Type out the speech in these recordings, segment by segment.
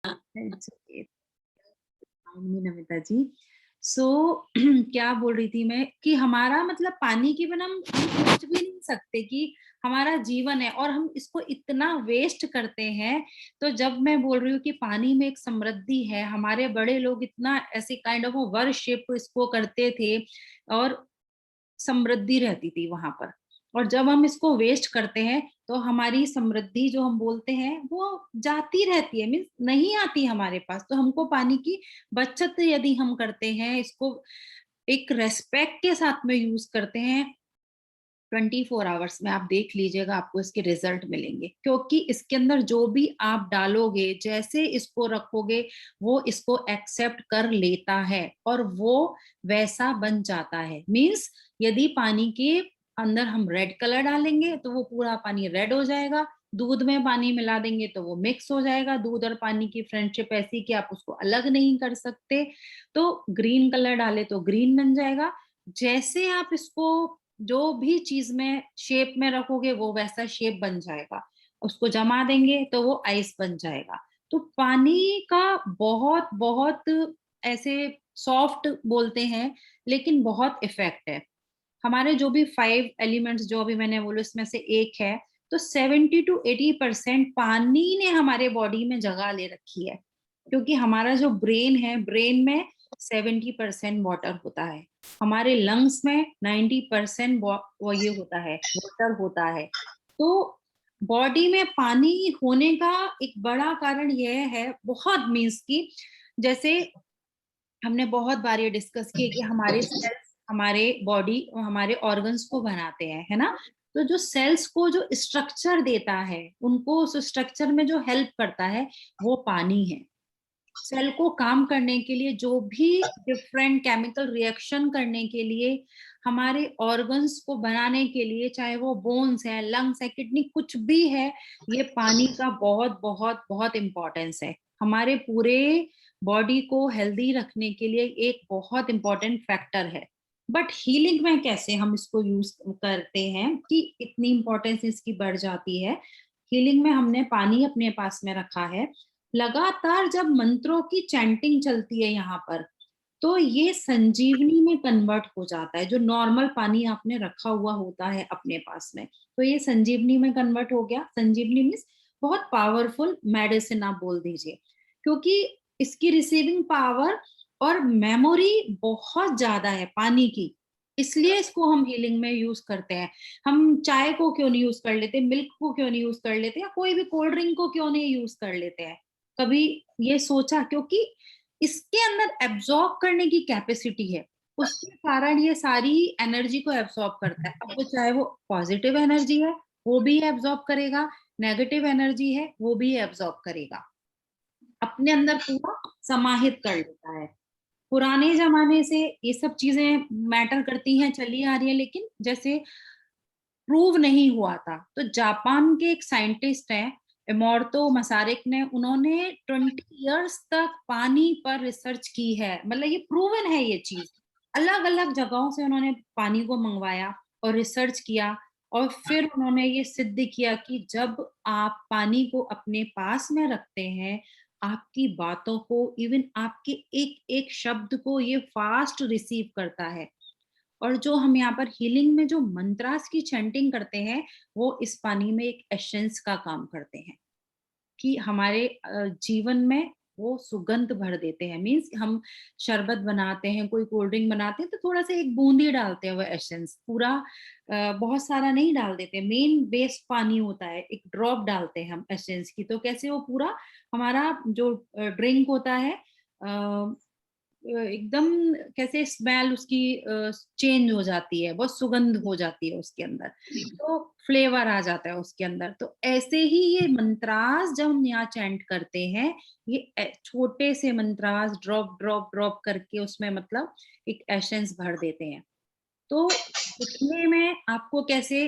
It's okay. Namita ji. So क्या बोल रही थी मैं कि हमारा मतलब पानी के बिना हम सोच भी नहीं सकते कि हमारा जीवन है और हम इसको इतना वेस्ट करते हैं। तो जब मैं बोल रही हूँ कि पानी में एक समृद्धि है, हमारे बड़े लोग इतना ऐसे काइंड ऑफ वर्शिप इसको करते थे और समृद्धि रहती थी वहां पर। और जब हम इसको वेस्ट करते हैं तो हमारी समृद्धि जो हम बोलते हैं वो जाती रहती है, मीन्स नहीं आती हमारे पास। तो हमको पानी की बचत यदि हम करते हैं, इसको एक रेस्पेक्ट के साथ में यूज करते हैं, 24 आवर्स में आप देख लीजिएगा आपको इसके रिजल्ट मिलेंगे। क्योंकि इसके अंदर जो भी आप डालोगे, जैसे इसको रखोगे, वो इसको एक्सेप्ट कर लेता है और वो वैसा बन जाता है। मीन्स यदि पानी के अंदर हम रेड कलर डालेंगे तो वो पूरा पानी रेड हो जाएगा। दूध में पानी मिला देंगे तो वो मिक्स हो जाएगा। दूध और पानी की फ्रेंडशिप ऐसी कि आप उसको अलग नहीं कर सकते। तो ग्रीन कलर डाले तो ग्रीन बन जाएगा। जैसे आप इसको जो भी चीज में शेप में रखोगे वो वैसा शेप बन जाएगा। उसको जमा देंगे तो वो आइस बन जाएगा। तो पानी का बहुत बहुत ऐसे सॉफ्ट बोलते हैं, लेकिन बहुत इफेक्ट है। हमारे जो भी 5 एलिमेंट्स जो अभी मैंने बोले उसमें से एक है। तो 70 to 80% पानी ने हमारे बॉडी में जगह ले रखी है। क्योंकि हमारा जो ब्रेन है, ब्रेन में 70% वाटर होता है। हमारे लंग्स में 90% वो ये होता है, वाटर होता है। तो बॉडी में पानी होने का एक बड़ा कारण यह है, बहुत मीन्स की जैसे हमने बहुत बार ये डिस्कस किया कि हमारे सेल्स हमारे बॉडी और हमारे ऑर्गन्स को बनाते हैं, है ना। तो जो सेल्स को जो स्ट्रक्चर देता है, उनको उस स्ट्रक्चर में जो हेल्प करता है, वो पानी है। सेल को काम करने के लिए, जो भी डिफरेंट केमिकल रिएक्शन करने के लिए, हमारे ऑर्गन्स को बनाने के लिए, चाहे वो बोन्स है, लंग्स है, किडनी, कुछ भी है, ये पानी का बहुत बहुत बहुत इम्पोर्टेंस है। हमारे पूरे बॉडी को हेल्दी रखने के लिए एक बहुत इंपॉर्टेंट फैक्टर है। बट हीलिंग में कैसे हम इसको यूज करते हैं कि इतनी इंपॉर्टेंस इसकी बढ़ जाती है। हीलिंग में हमने पानी अपने पास में रखा है। लगातार जब मंत्रों की चैंटिंग चलती है यहाँ पर, तो ये संजीवनी में कन्वर्ट हो जाता है। जो नॉर्मल पानी आपने रखा हुआ होता है अपने पास में, तो ये संजीवनी में कन्वर्ट हो गया। संजीवनी मीन्स बहुत पावरफुल मेडिसिन आप बोल दीजिए। क्योंकि इसकी रिसीविंग पावर और मेमोरी बहुत ज्यादा है पानी की, इसलिए इसको हम हीलिंग में यूज करते हैं। हम चाय को क्यों नहीं यूज कर लेते, मिल्क को क्यों नहीं यूज कर लेते, या कोई भी कोल्ड ड्रिंक को क्यों नहीं यूज कर लेते हैं? कभी ये सोचा? क्योंकि इसके अंदर एब्जॉर्ब करने की कैपेसिटी है। उसके कारण ये सारी एनर्जी को एब्जॉर्ब करता है। अब वो चाहे वो पॉजिटिव एनर्जी है, वो भी एब्जॉर्ब करेगा, नेगेटिव एनर्जी है वो भी एब्जॉर्ब करेगा, अपने अंदर पूरा समाहित कर लेता है। पुराने जमाने से ये सब चीजें मैटर करती हैं, चली आ रही है, लेकिन जैसे प्रूव नहीं हुआ था। तो जापान के एक साइंटिस्ट हैं, इमोर्तो मसारिक ने, उन्होंने 20 इयर्स तक पानी पर रिसर्च की है। मतलब ये प्रूवन है ये चीज। अलग अलग जगहों से उन्होंने पानी को मंगवाया और रिसर्च किया, और फिर उन्होंने ये सिद्ध किया कि जब आप पानी को अपने पास में रखते हैं, आपकी बातों को, इवन आपके एक एक शब्द को ये फास्ट रिसीव करता है। और जो हम यहाँ पर हीलिंग में जो मंत्रास की चैंटिंग करते हैं, वो इस पानी में एक एसेंस का काम करते हैं कि हमारे जीवन में वो सुगंध भर देते हैं। मीन्स हम शरबत बनाते हैं, कोई कोल्ड ड्रिंक बनाते हैं, तो थोड़ा सा एक बूंदी डालते हैं वो एसेंस, पूरा बहुत सारा नहीं डाल देते। मेन बेस्ड पानी होता है, एक ड्रॉप डालते हैं हम एसेंस की, तो कैसे वो पूरा हमारा जो ड्रिंक होता है एकदम कैसे स्मेल उसकी चेंज हो जाती है, बहुत सुगंध हो जाती है उसके अंदर, तो फ्लेवर आ जाता है उसके अंदर। तो ऐसे ही ये मंत्रास जब हम यहाँ चैंट करते हैं, ये छोटे से मंत्रास ड्रॉप ड्रॉप ड्रॉप करके उसमें मतलब एक एसेंस भर देते हैं। तो दिखने में आपको कैसे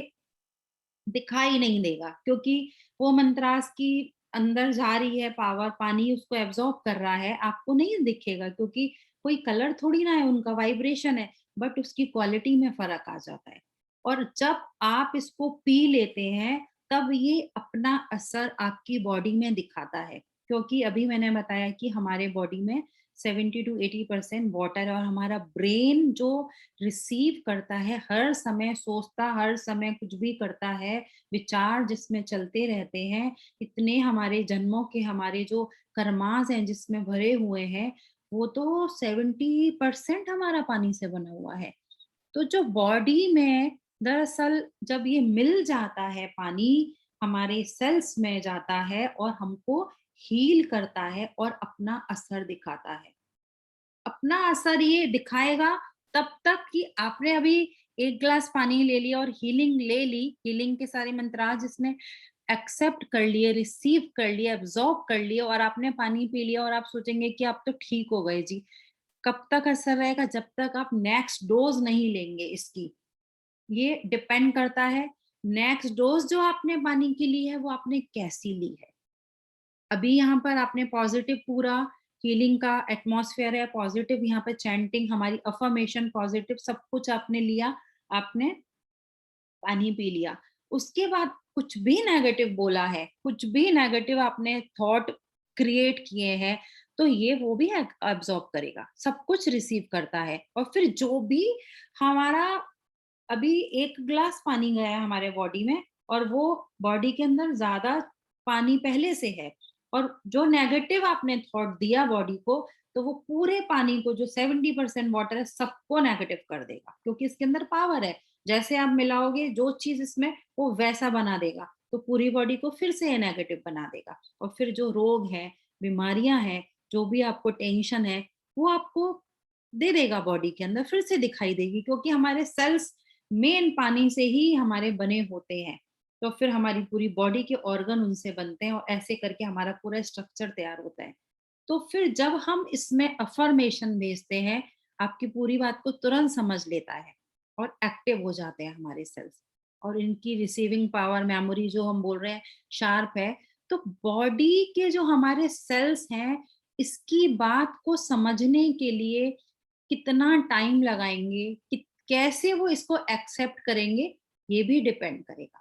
दिखाई नहीं देगा, क्योंकि वो मंत्रास की अंदर जा रही है पावर, पानी उसको एब्जॉर्ब कर रहा है, आपको नहीं दिखेगा क्योंकि कोई कलर थोड़ी ना है, उनका वाइब्रेशन है। बट उसकी क्वालिटी में फर्क आ जाता है। और जब आप इसको पी लेते हैं, तब ये अपना असर आपकी बॉडी में दिखाता है। क्योंकि अभी मैंने बताया कि हमारे बॉडी में 70 टू 80% वाटर है, और हमारा ब्रेन जो रिसीव करता है, हर समय सोचता, हर समय कुछ भी करता है, विचार जिसमें चलते रहते हैं, इतने हमारे जन्मों के हमारे जो कर्मास हैं जिसमें भरे हुए हैं, वो तो 70% हमारा पानी से बना हुआ है। तो जो बॉडी में दरअसल जब ये मिल जाता है पानी, हमारे सेल्स में जाता है और हमको हील करता है और अपना असर दिखाता है। अपना असर ये दिखाएगा तब तक कि आपने अभी 1 ग्लास पानी ले लिया और हीलिंग ले ली, हीलिंग के सारे मंत्रास जिसने एक्सेप्ट कर लिए, रिसीव कर लिए, एब्ज़ॉर्ब कर लिए, और आपने पानी पी लिया और आप सोचेंगे कि आप तो ठीक हो गए जी। कब तक असर रहेगा? जब तक आप नेक्स्ट डोज़ नहीं लेंगे इसकी। ये डिपेंड करता है नेक्स्ट डोज़ जो आपने पानी की ली है वो आपने कैसी ली है। अभी यहाँ पर आपने पॉजिटिव पूरा हीलिंग का एटमॉस्फेयर है, पॉजिटिव यहाँ पे चैंटिंग, हमारी अफ़र्मेशन पॉजिटिव सब कुछ आपने लिया, आपने पानी पी लिया। उसके बाद कुछ भी नेगेटिव बोला है, कुछ भी नेगेटिव आपने थॉट क्रिएट किए हैं, तो ये वो भी एब्ज़ॉर्ब करेगा, सब कुछ रिसीव करता है, और फिर जो भी हमारा अभी 1 ग्लास पानी गया है हमारे बॉडी में, और वो बॉडी के अंदर ज़्यादा पानी पहले से है, और जो नेगेटिव आपने थॉट दिया बॉडी को, तो वो पूरे पानी को जो 70% वाटर है सबको नेगेटिव कर देगा, क्योंकि इसके अंदर पावर है। जैसे आप मिलाओगे जो चीज़ इसमें, वो वैसा बना देगा, तो पूरी बॉडी को फिर से ये नेगेटिव बना देगा, और फिर जो रोग हैं, बीमारियाँ हैं, जो भी आपको टेंशन है, वो आपको दे देगा बॉडी के अंदर, फिर से दिखाई देगी, क्योंकि हमारे सेल्स मेन पानी से ही हमारे बने होते हैं। तो फिर हमारी पूरी बॉडी के ऑर्गन उनसे बनते हैं, और ऐसे करके हमारा पूरा स्ट्रक्चर तैयार होता है। तो फिर जब हम इसमें अफ़र्मेशन भेजते हैं, आपकी पूरी बात को तुरंत समझ लेता है और एक्टिव हो जाते हैं हमारे सेल्स, और इनकी रिसीविंग पावर, मेमोरी जो हम बोल रहे हैं शार्प है। तो बॉडी के जो हमारे सेल्स हैं, इसकी बात को समझने के लिए कितना टाइम लगाएँगे, कैसे वो इसको एक्सेप्ट करेंगे, ये भी डिपेंड करेगा।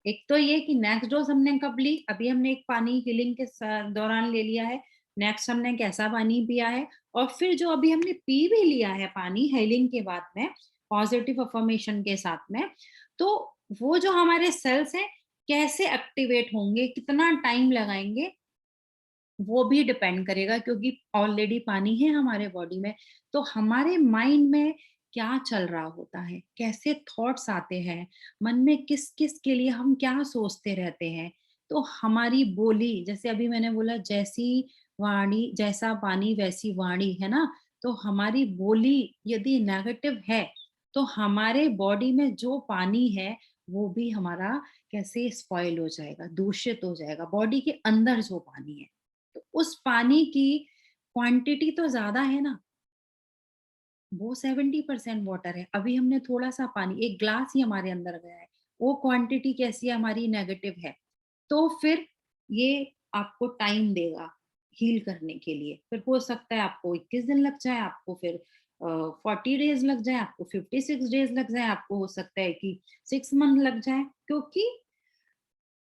एक तो ये कि नेक्स्ट डोज़ हमने कब ली, अभी हमने एक पानी हीलिंग के दौरान ले लिया है, नेक्स्ट हमने कैसा पानी पिया है, और फिर जो अभी हमने पी भी लिया है पानी हीलिंग के बाद में, पॉजिटिव अफ़र्मेशन के साथ में, तो वो जो हमारे सेल्स हैं, कैसे एक्टिवेट होंगे, कितना टाइम लगाएँगे, वो भी डिपेंड करेगा, क्योंकि ऑलरेडी पानी है हमारे बॉडी में। तो हमारे माइंड में क्या चल रहा होता है, कैसे थॉट्स आते हैं, मन में किस-किस के लिए हम क्या सोचते रहते हैं। तो हमारी बोली, जैसे अभी मैंने बोला, जैसी वाणी जैसा पानी वैसी वाणी, है ना? तो हमारी बोली यदि नेगेटिव है, तो हमारे बॉडी में जो पानी है, वो भी हमारा कैसे स्पॉइल हो जाएगा, दूषित हो जाएगा, बॉडी के अंदर जो पानी है। तो उस पानी की क्वांटिटी तो ज़्यादा है ना, वो 70% वाटर है। अभी हमने थोड़ा-सा पानी 1 ग्लास ही हमारे अंदर गया है, वो क्वांटिटी कैसी है, हमारी नेगेटिव है। तो फिर ये आपको टाइम देगा हील करने के लिए। फिर हो सकता है आपको 21 दिन लग जाए, आपको फिर 40 डेज़ लग जाए, आपको 56 डेज़ लग जाए, आपको हो सकता है कि 6 मंथ लग जाए, क्योंकि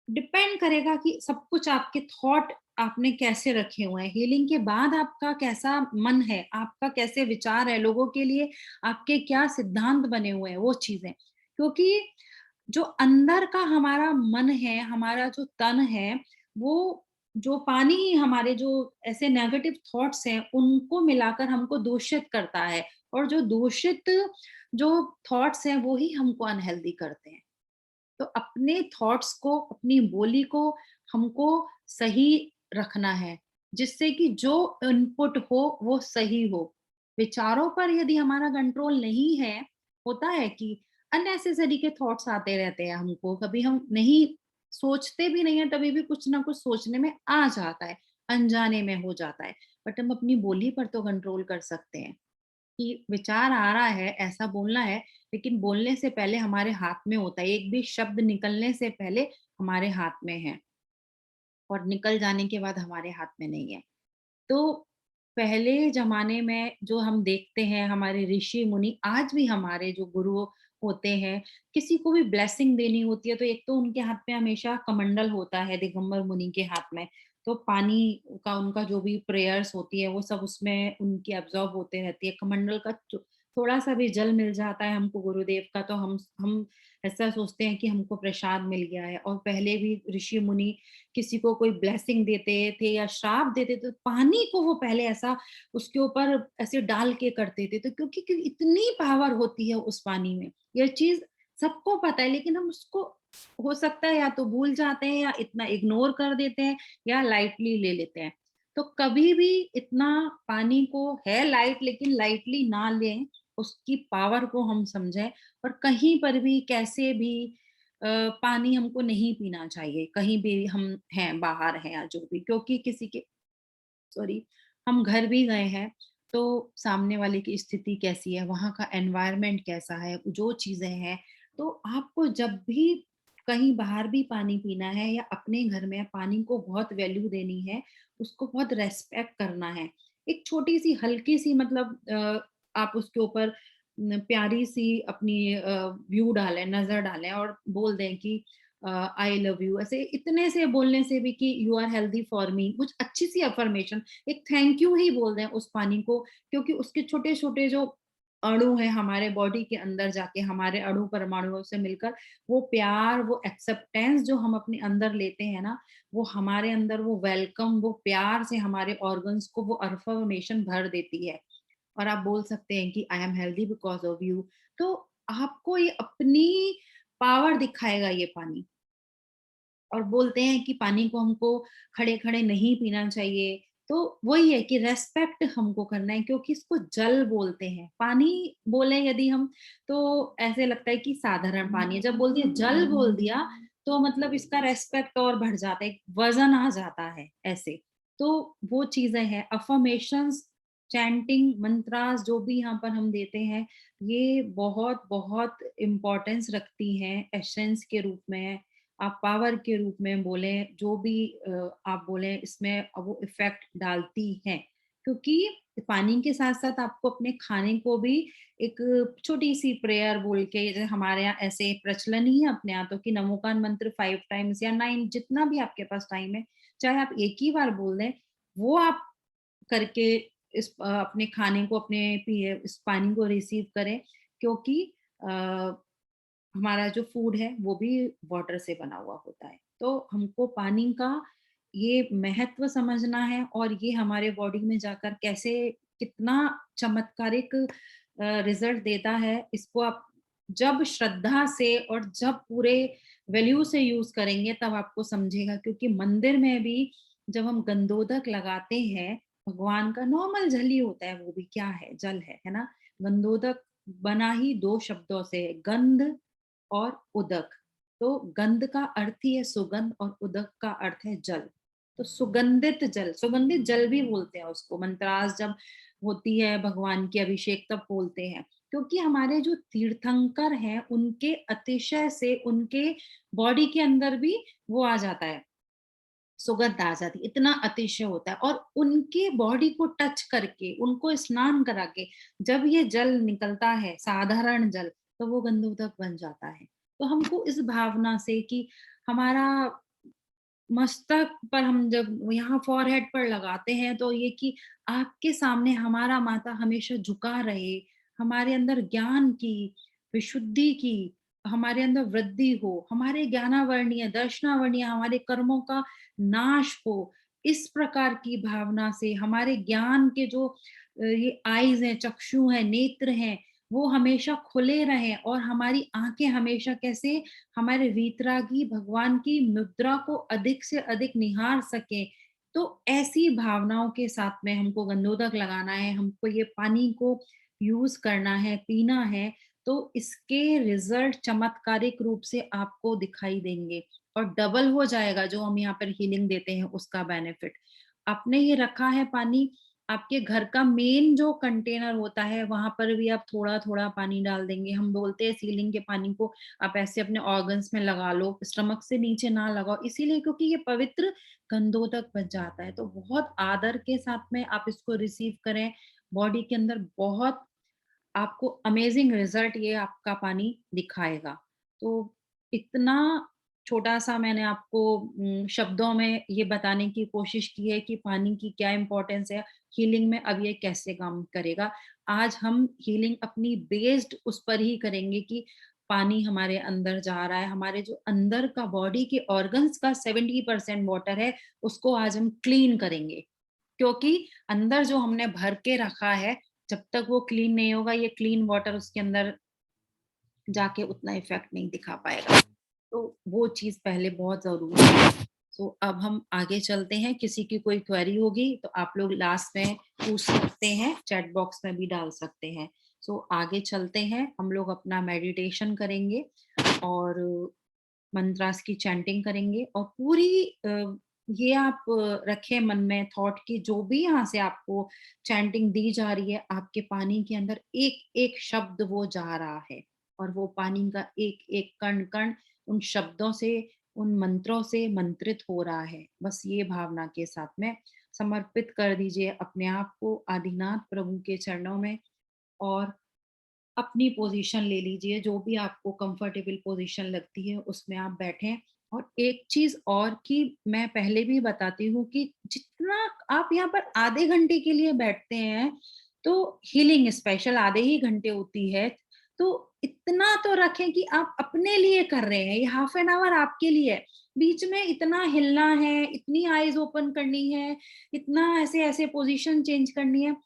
डिपेंड करेगा कि सब कुछ आपके थॉट आपने कैसे रखे हुए हैं। हीलिंग के बाद आपका कैसा मन है, आपका कैसे विचार है, लोगों के लिए आपके क्या सिद्धांत बने हुए हैं, वो चीज़ें। क्योंकि जो अंदर का हमारा मन है, हमारा जो तन है, वो जो पानी ही हमारे जो ऐसे नेगेटिव थॉट्स हैं, उनको मिलाकर हमको दूषित करता है, और जो दूषित जो थॉट्स हैं, वो ही हमको अनहेल्दी करते हैं। तो अपने थॉट्स को, अपनी बोली को हमको सही रखना है, जिससे कि जो इनपुट हो वो सही हो। विचारों पर यदि हमारा कंट्रोल नहीं है, होता है कि अननेसेसरी के थॉट्स आते रहते हैं हमको, कभी हम नहीं सोचते भी नहीं है, तभी भी कुछ ना कुछ सोचने में आ जाता है, अनजाने में हो जाता है। बट हम अपनी बोली पर तो कंट्रोल कर सकते हैं। कि विचार आ रहा है, ऐसा बोलना है, लेकिन बोलने से पहले हमारे हाथ में होता है, एक भी शब्द निकलने से पहले हमारे हाथ में है, और निकल जाने के बाद हमारे हाथ में नहीं है। तो पहले ज़माने में जो हम देखते हैं, हमारे ऋषि-मुनि, आज भी हमारे जो गुरु होते हैं, किसी को भी ब्लेसिंग देनी होती है, तो एक तो उनके हाथ में हमेशा कमंडल होता है, दिगंबर मुनि के हाथ में। तो पानी का उनका जो भी प्रेयर्स होती है वो सब उसमें उनकी एब्जॉर्ब होते रहती है। कमंडल का थोड़ा सा भी जल मिल जाता है हमको गुरुदेव का, तो हम ऐसा सोचते हैं कि हमको प्रसाद मिल गया है। और पहले भी ऋषि मुनि किसी को कोई ब्लेसिंग देते थे या श्राप देते थे, तो पानी को वो पहले ऐसा उसके ऊपर ऐसे डाल के करते थे, तो क्योंकि इतनी पावर होती है उस पानी में, ये चीज सबको पता है, लेकिन हम उसको हो सकता है या तो भूल जाते हैं या इतना इग्नोर कर देते हैं या लाइटली ले लेते हैं। तो कभी भी इतना पानी को है लाइट, लेकिन लाइटली ना लें, उसकी पावर को हम समझें। और कहीं पर भी कैसे भी पानी हमको नहीं पीना चाहिए, कहीं भी हम हैं, बाहर हैं या जो भी, क्योंकि किसी के सॉरी हम घर भी गए हैं, तो सामने वाले की स्थिति कैसी है, वहाँ का एनवायरनमेंट कैसा है, जो चीज़ें हैं, तो आपको जब भी कहीं बाहर भी पानी पीना है या अपने घर में पानी को बहुत वैल्यू देनी है, उसको बहुत रेस्पेक्ट करना है। एक छोटी-सी हल्की-सी मतलब आप उसके ऊपर प्यारी-सी अपनी व्यू डालें, नज़र डालें और बोल दें कि आई लव यू, ऐसे इतने से बोलने से भी कि you are healthy for me, कुछ अच्छी सी अफर्मेशन, एक थैंक यू ही बोल दें उस पानी को, क्योंकि उसके छोटे छोटे जो अणु हैं हमारे बॉडी के अंदर जाके हमारे अणु परमाणुओं से मिलकर वो प्यार, वो एक्सेप्टेंस जो हम अपने अंदर लेते हैं ना, वो हमारे अंदर वो वेलकम, वो प्यार से हमारे ऑर्गन्स को वो अफर्मेशन भर देती है। और आप बोल सकते हैं कि I am healthy because of you. तो आपको ये अपनी पावर दिखाएगा ये पानी। और बोलते हैं कि पानी को हमको खड़े-खड़े नहीं पीना चाहिए। तो वही है कि रिस्पेक्ट हमको करना है, क्योंकि इसको जल बोलते हैं। पानी बोले यदि हम तो ऐसे लगता है कि साधारण पानी है। जब बोल दिया जल बोल दिया तो मतलब इसका रिस्पेक्ट और बढ़ जाता है, एक वज़न आ जाता है ऐसे। तो वो चीज़ें हैं, अफ़र्मेशंस, चैंटिंग, मंत्रास जो भी यहाँ पर हम देते हैं, ये बहुत-बहुत इम्पोर्टेंस रखती हैं एसेंस के रूप में। आप पावर के रूप में बोलें, जो भी आप बोलें, इसमें वो इफ़ेक्ट डालती हैं। क्योंकि पानी के साथ-साथ आपको अपने खाने को भी एक छोटी-सी प्रेयर बोल के, जैसे हमारे यहाँ ऐसे प्रचलन ही है अपने यहाँ तो कि नमोकान मंत्र 5 टाइम्स या 9 जितना भी आपके पास टाइम है, चाहे आप एक ही बार बोल दें, वो आप करके अपने खाने को, अपने पिए इस पानी को रिसीव करें, क्योंकि अ, हमारा जो फूड है वो भी वाटर से बना हुआ होता है। तो हमको पानी का ये महत्व समझना है और ये हमारे बॉडी में जाकर कैसे कितना चमत्कारिक रिजल्ट देता है, इसको आप जब श्रद्धा से और जब पूरे वैल्यू से यूज करेंगे तब आपको समझेगा। क्योंकि मंदिर में भी जब हम गंधोदक लगाते हैं, भगवान का नॉर्मल जल ही होता है, वो भी क्या है, जल है ना। गंधोदक बना ही दो शब्दों से है, गंध और उदक। तो गंध का अर्थ ही है सुगंध और उदक का अर्थ है जल। तो सुगंधित जल भी बोलते हैं उसको। मंत्रास जब होती है भगवान की अभिषेक तब बोलते हैं, क्योंकि हमारे जो तीर्थंकर हैं उनके अतिशय से उनके बॉडी के अंदर भी वो आ जाता है, सुगंध आ जाती है, इतना अतिशय होता है। और उनके बॉडी को टच करके, उनको स्नान करा के जब ये जल निकलता है, साधारण जल, तो वो गंधोदक बन जाता है। तो हमको इस भावना से कि हमारा मस्तक पर हम जब यहाँ फॉरहेड पर लगाते हैं, तो ये कि आपके सामने हमारा माथा हमेशा झुका रहे, हमारे अंदर ज्ञान की, विशुद्धि की, हमारे अंदर वृद्धि हो, हमारे ज्ञानावर्णीय, दर्शनावर्णीय, हमारे कर्मों का नाश हो। इस प्रकार की भावना से हमारे ज्ञान के जो ये आईज़ हैं, चक्षु हैं, नेत्र हैं, वो हमेशा खुले रहें और हमारी आँखें हमेशा कैसे हमारे वीतरागी भगवान की मुद्रा को अधिक से अधिक निहार सके। तो ऐसी भावनाओं के साथ में हमको गंधोदक लगाना है, हमको ये पानी को यूज़ करना है, पीना है, तो इसके रिज़ल्ट चमत्कारिक रूप से आपको दिखाई देंगे और डबल हो जाएगा जो हम यहाँ पर हीलिंग देते हैं उसका बेनिफिट। आपने ये रखा है पानी, आपके घर का मेन जो कंटेनर होता है, वहाँ पर भी आप थोड़ा-थोड़ा पानी डाल देंगे। हम बोलते हैं सीलिंग के पानी को आप ऐसे अपने ऑर्गन्स में लगा लो, स्टमक से नीचे ना लगाओ, इसीलिए क्योंकि ये पवित्र गंधोदक बन जाता है। तो बहुत आदर के साथ में आप इसको रिसीव करें, बॉडी के अंदर बहुत आपको अमेजिंग रिजल्ट ये आपका पानी दिखाएगा। तो इतना छोटा सा मैंने आपको शब्दों में ये बताने की कोशिश की है कि पानी की क्या इम्पोर्टेंस है हीलिंग में, अब ये कैसे काम करेगा। आज हम हीलिंग अपनी बेस्ड उस पर ही करेंगे कि पानी हमारे अंदर जा रहा है, हमारे जो अंदर का बॉडी के ऑर्गन्स का 70% वाटर है, उसको आज हम क्लीन करेंगे। क्योंकि अंदर जो हमने भर के रखा है, जब तक वो क्लीन नहीं होगा, ये क्लीन वाटर उसके अंदर जाके उतना इफेक्ट नहीं दिखा पाएगा। तो वो चीज़ पहले बहुत ज़रूरी है। तो अब हम आगे चलते हैं, किसी की कोई क्वेरी होगी तो आप लोग लास्ट में पूछ सकते हैं, चैट बॉक्स में भी डाल सकते हैं। सो आगे चलते हैं, हम लोग अपना मेडिटेशन करेंगे और मंत्रास की चैंटिंग करेंगे और पूरी ये आप रखें मन में थॉट की जो भी यहाँ से आपको चैंटिंग दी जा रही है, आपके पानी के अंदर एक-एक शब्द वो जा रहा है और वो पानी का एक-एक कण-कण उन शब्दों से, उन मंत्रों से मंत्रित हो रहा है। बस ये भावना के साथ में समर्पित कर दीजिए अपने आप को आदिनाथ प्रभु के चरणों में और अपनी पोजीशन ले लीजिए, जो भी आपको कंफर्टेबल पोजीशन लगती है उसमें आप बैठें। और एक चीज़ और कि मैं पहले भी बताती हूँ कि जितना आप यहाँ पर आधे घंटे के लिए बैठते हैं, तो हीलिंग स्पेशल आधे ही घंटे होती है, तो इतना तो रखें कि आप अपने लिए कर रहे हैं, ये हाफ एन आवर आपके लिए है। बीच में इतना हिलना है, इतनी आईज़ ओपन करनी है, इतना ऐसे-ऐसे पोजीशन चेंज करनी है,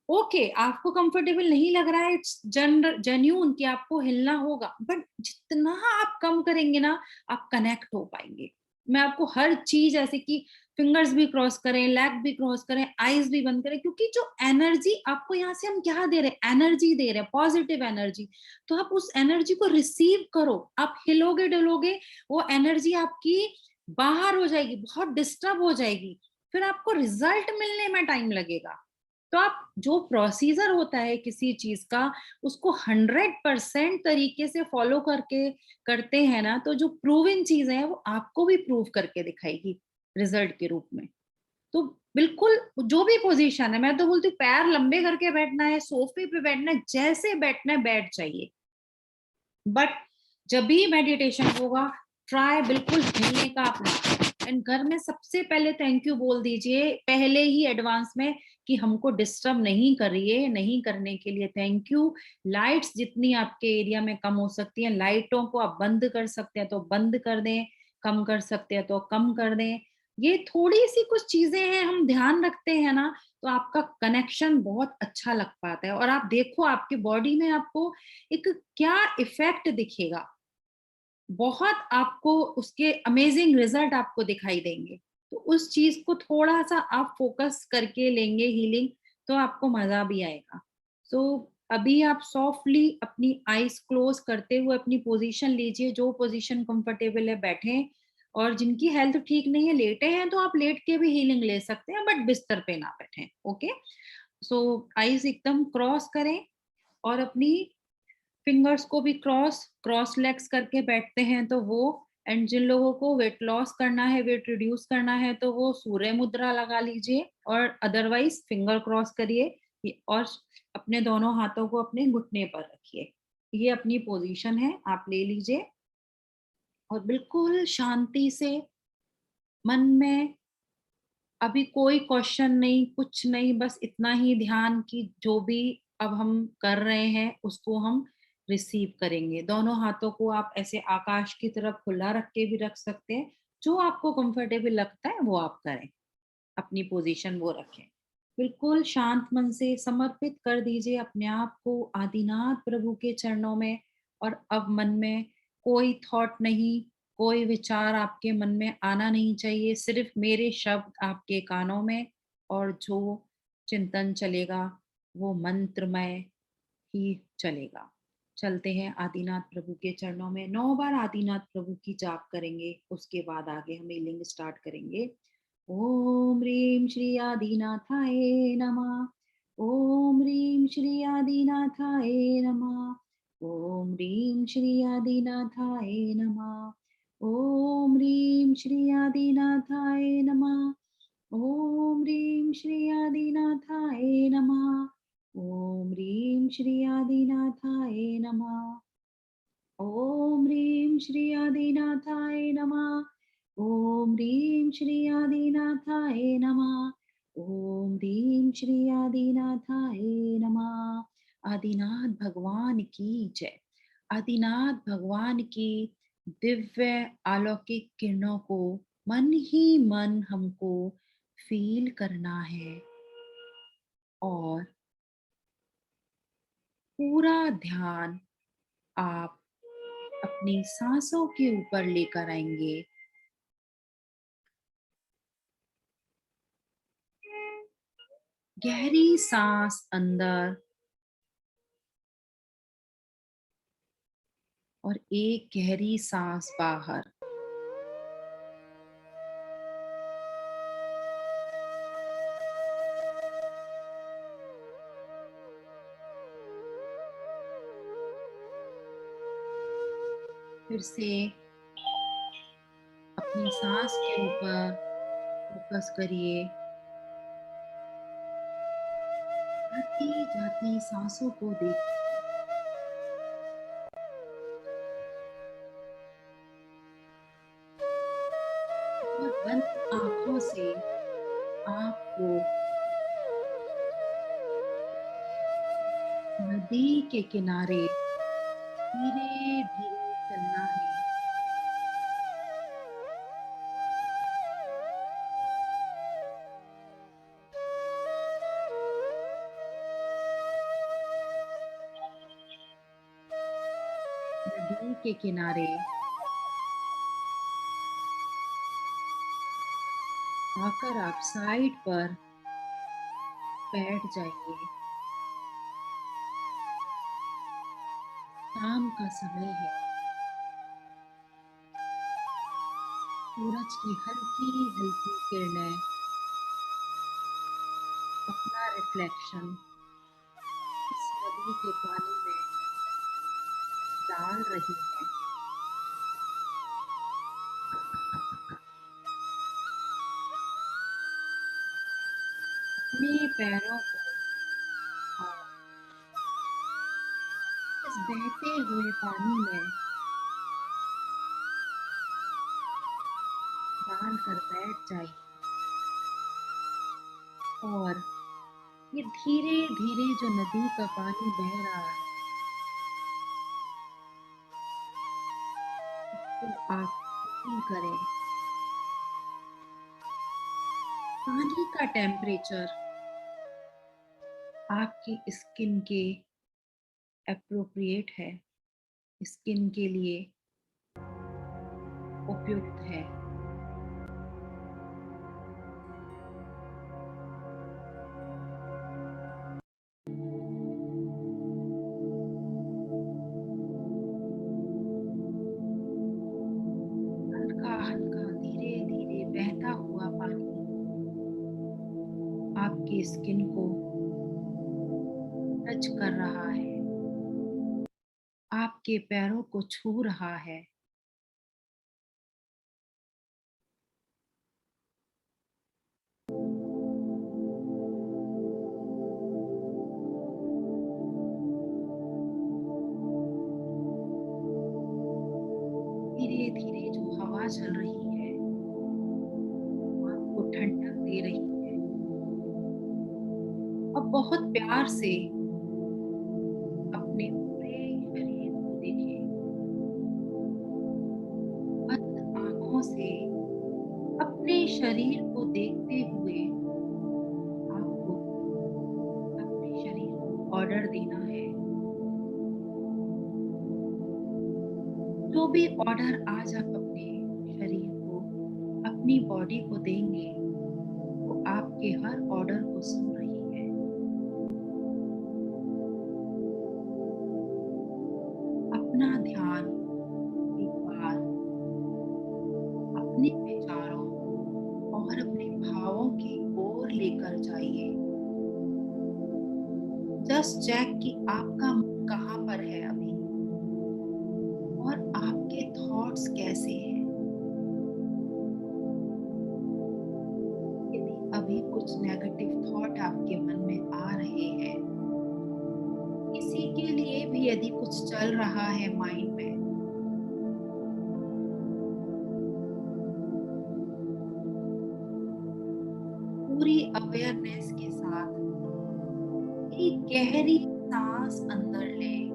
ओके आपको कंफर्टेबल नहीं लग रहा है, इट्स जेन्यून कि आपको हिलना होगा, बट जितना आप कम करेंगे ना आप कनेक्ट हो पाएंगे। मैं आपको हर चीज ऐसे कि फिंगर्स भी क्रॉस करें, लेग भी क्रॉस करें, आईज भी बंद करें, क्योंकि जो एनर्जी आपको यहाँ से हम क्या दे रहे हैं, एनर्जी दे रहे हैं, पॉजिटिव एनर्जी। तो आप उस एनर्जी को रिसीव करो, आप हिलोगे डुलोगे, वो एनर्जी आपकी बाहर हो जाएगी, बहुत डिस्टर्ब हो जाएगी, फिर आपको रिजल्ट मिलने में टाइम लगेगा। तो आप जो प्रोसीजर होता है किसी चीज का, उसको 100% तरीके से फॉलो करके करते हैं ना, तो जो प्रूवन चीज है वो आपको भी प्रूव करके दिखाएगी रिजल्ट के रूप में। तो बिल्कुल जो भी पोजीशन है, मैं तो बोलती हूँ पैर लंबे करके बैठना है, सोफे पे बैठना है, जैसे बैठना है बैठ जाइए। बट जब भी मेडिटेशन होगा, ट्राई बिल्कुल हिलने का अपना, एंड घर में सबसे पहले थैंक यू बोल दीजिए पहले ही एडवांस में कि हमको डिस्टर्ब नहीं करिए, नहीं करने के लिए थैंक यू। लाइट्स जितनी आपके एरिया में कम हो सकती है, लाइटों को आप बंद कर सकते हैं तो बंद कर दें, कम कर सकते हैं तो कम कर दें। ये थोड़ी सी कुछ चीजें हैं, हम ध्यान रखते हैं ना, तो आपका कनेक्शन बहुत अच्छा लग पाता है और आप देखो आपकी बॉडी में आपको एक क्या इफेक्ट दिखेगा, बहुत आपको उसके अमेजिंग रिजल्ट आपको दिखाई देंगे। तो उस चीज को थोड़ा सा आप फोकस करके लेंगे हीलिंग, तो आपको मजा भी आएगा। सो अभी आप सॉफ्टली अपनी आईज क्लोज करते हुए अपनी पोजीशन लीजिए, जो पोजीशन कंफर्टेबल है बैठें। और जिनकी हेल्थ ठीक नहीं है, लेटे हैं, तो आप लेट के भी हीलिंग ले सकते हैं, बट बिस्तर पे ना बैठें। ओके, सो आईज एकदम क्रॉस करें और अपनी फिंगर्स को भी क्रॉस क्रॉस लेग्स करके बैठते हैं तो वो, एंड जिन लोगों को वेट लॉस करना है, वेट रिड्यूस करना है, तो वो सूर्य मुद्रा लगा लीजिए और अदरवाइज फिंगर क्रॉस करिए और अपने दोनों हाथों को अपने घुटने पर रखिए। ये अपनी पोजीशन है, आप ले लीजिए और बिल्कुल शांति से मन में अभी कोई क्वेश्चन नहीं, कुछ नहीं, बस इतना ही ध्यान कि जो भी अब हम कर रहे हैं उसको हम रिसीव करेंगे। दोनों हाथों को आप ऐसे आकाश की तरफ खुला रख के भी रख सकते हैं, जो आपको कंफर्टेबल लगता है वो आप करें, अपनी पोजीशन वो रखें। बिल्कुल शांत मन से समर्पित कर दीजिए अपने आप को आदिनाथ प्रभु के चरणों में। और अब मन में कोई थॉट नहीं, कोई विचार आपके मन में आना नहीं चाहिए, सिर्फ मेरे शब्द आपके कानों में, और जो चिंतन चलेगा वो मंत्रमय ही चलेगा। चलते हैं आदिनाथ प्रभु के चरणों में, 9 बार आदिनाथ प्रभु की जाप करेंगे, उसके बाद आगे हम लिंग स्टार्ट करेंगे। ओम ह्रीं श्री आदिनाथाय नमः। ओम ह्रीं श्री आदिनाथाय नमः। ओम ह्रीं श्री आदिनाथाय नमः। ओम ह्रीं श्री आदिनाथाय नमः। ओम ह्रीं श्री आदिनाथाय नमः। ओम ह्रीं श्री आदिनाथाय नमः। ओम ह्रीं श्री आदिनाथाय नमः। ओम ह्रीं श्री आदिनाथाय नमः। ओम ह्रीं श्री आदिनाथाय नमः। आदिनाथ भगवान की जय। आदिनाथ भगवान की दिव्य अलौकिक किरणों को मन ही मन हमको फील करना है और पूरा ध्यान आप अपनी सांसों के ऊपर लेकर आएंगे। गहरी सांस अंदर और एक गहरी सांस बाहर। फिर से अपनी सांस के ऊपर फोकस करिए। आती जाती सांसों को देखिए और बंद आंखों से आपको नदी के किनारे धीरे धीरे चलना है। नदी के किनारे आकर आप साइड पर बैठ जाइए। शाम का समय है। सूरज की हल्की हल्की किरणें अपना रिफ्लेक्शन इस नदी के पानी में डाल रही है। अपने पैरों को आप इस बहते हुए पानी में डाल कर बैठ जाइए और ये धीरे धीरे जो नदी का पानी बह रहा है उसको आप फील करें। पानी का टेम्परेचर आपकी स्किन के एप्रोप्रिएट है, स्किन के लिए उपयुक्त है। हल्का हल्का धीरे धीरे बहता हुआ पानी आपकी स्किन को टच कर रहा है, आपके पैरों को छू रहा है। धीरे धीरे जो हवा चल रही है आपको ठंडक दे रही है और बहुत प्यार से अपने पूरे शरीर को देखिए। बंद आंखों से अपने शरीर को देखते हुए आपको अपने शरीर को ऑर्डर देना है। जो भी ऑर्डर आज आप अपने शरीर को, अपनी बॉडी को देंगे वो आपके हर ऑर्डर को सुन रही है। अपना ध्यान एक बार अपने विचारों और अपने भावों की ओर लेकर जाइए। जस्ट चेक कि आपका मन कहाँ पर है अभी और आपके थॉट्स कैसे हैं। यदि अभी कुछ नेगेटिव थॉट आपके मन में आ रहे हैं, किसी के लिए भी यदि कुछ चल रहा है माइंड में, गहरी सांस अंदर लें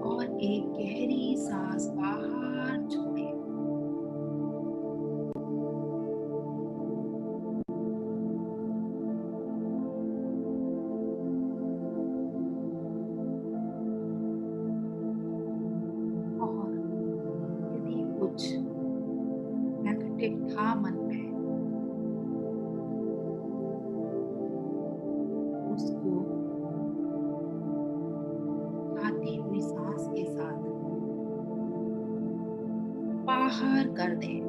और एक गहरी सांस बाहर छोड़ें। और यदि कुछ नेगेटिव था मन में, उसको आती हुई सांस के साथ बाहर कर दें।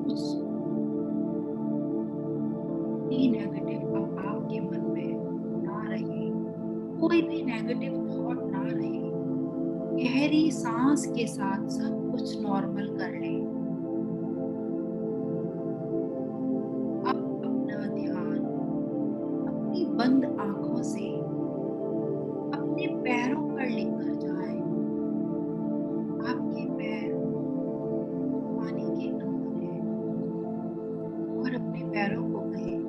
कुछ भी नेगेटिव अब आपके मन में ना रहे, कोई भी नेगेटिव थॉट ना रहे। गहरी सांस के साथ सब कुछ नॉर्मल कर लें। अब अपना ध्यान अपनी बंद आंखों से अपने पैरों पर लेकर जाएं। आपके पैर पानी के अंदर हैं और अपने पैरों को कहें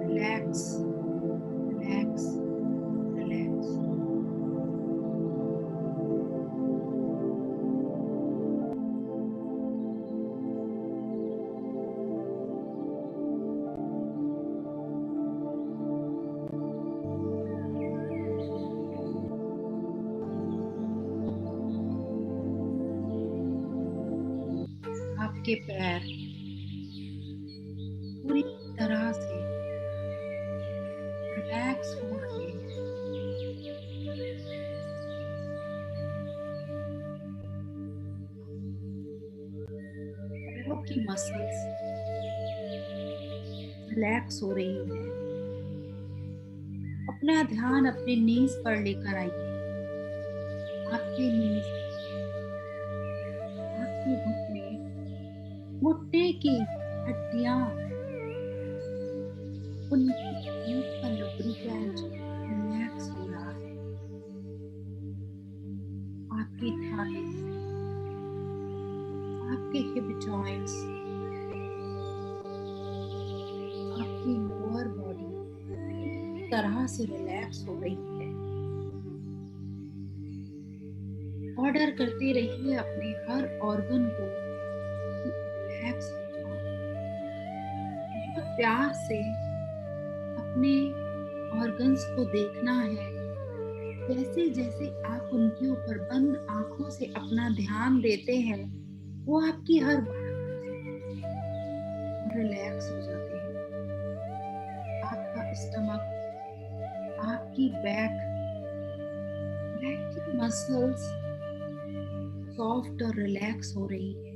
रिलैक्स, रिलैक्स, रिलैक्स। आपके पैर पूरी तरह से रिलैक्स हो रहे हैं। पैरों की मसल्स रिलैक्स हो रही है। अपना ध्यान अपने नीज पर लेकर आइए। आपके नीज, आपके घुटने, घुटने की हड्डियां, उनकी नीज का लुब्रिकेंट रिलैक्स हो रहा है। आपकी थाइस, आपके हिप जॉइंट्स, आपकी लोअर बॉडी पूरी तरह से रिलैक्स हो गई है। ऑर्डर करते रहिए अपने हर ऑर्गन को रिलैक्स हो जाओ। बहुत प्यार से अपने ऑर्गन्स को देखना है। जैसे जैसे आप उनके ऊपर बंद आंखों से अपना ध्यान देते हैं, वो आपकी हर बात रिलैक्स हो जाते हैं। आपका स्टमक, आपकी बैक, बैक की मसल्स सॉफ्ट और रिलैक्स हो रही है।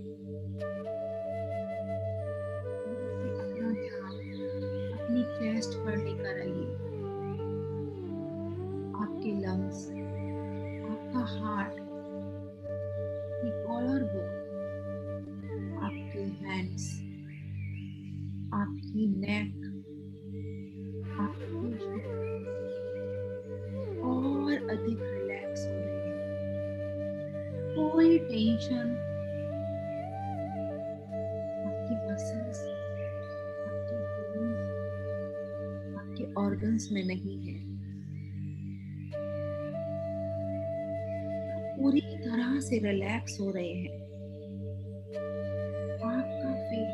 अपना ध्यान अपनी चेस्ट पर लेकर आइए। आपके लंग्स, आपका हार्ट, आपकी कॉलर बोन, आपके हैंड्स, आपकी नेक, आपकी और अधिक रिलैक्स हो रही है। कोई टेंशन आपकी मसल्स, आपके बोन्स, आपके ऑर्गन्स में नहीं है। पूरी तरह से रिलैक्स हो रहे हैं। आपका फेस,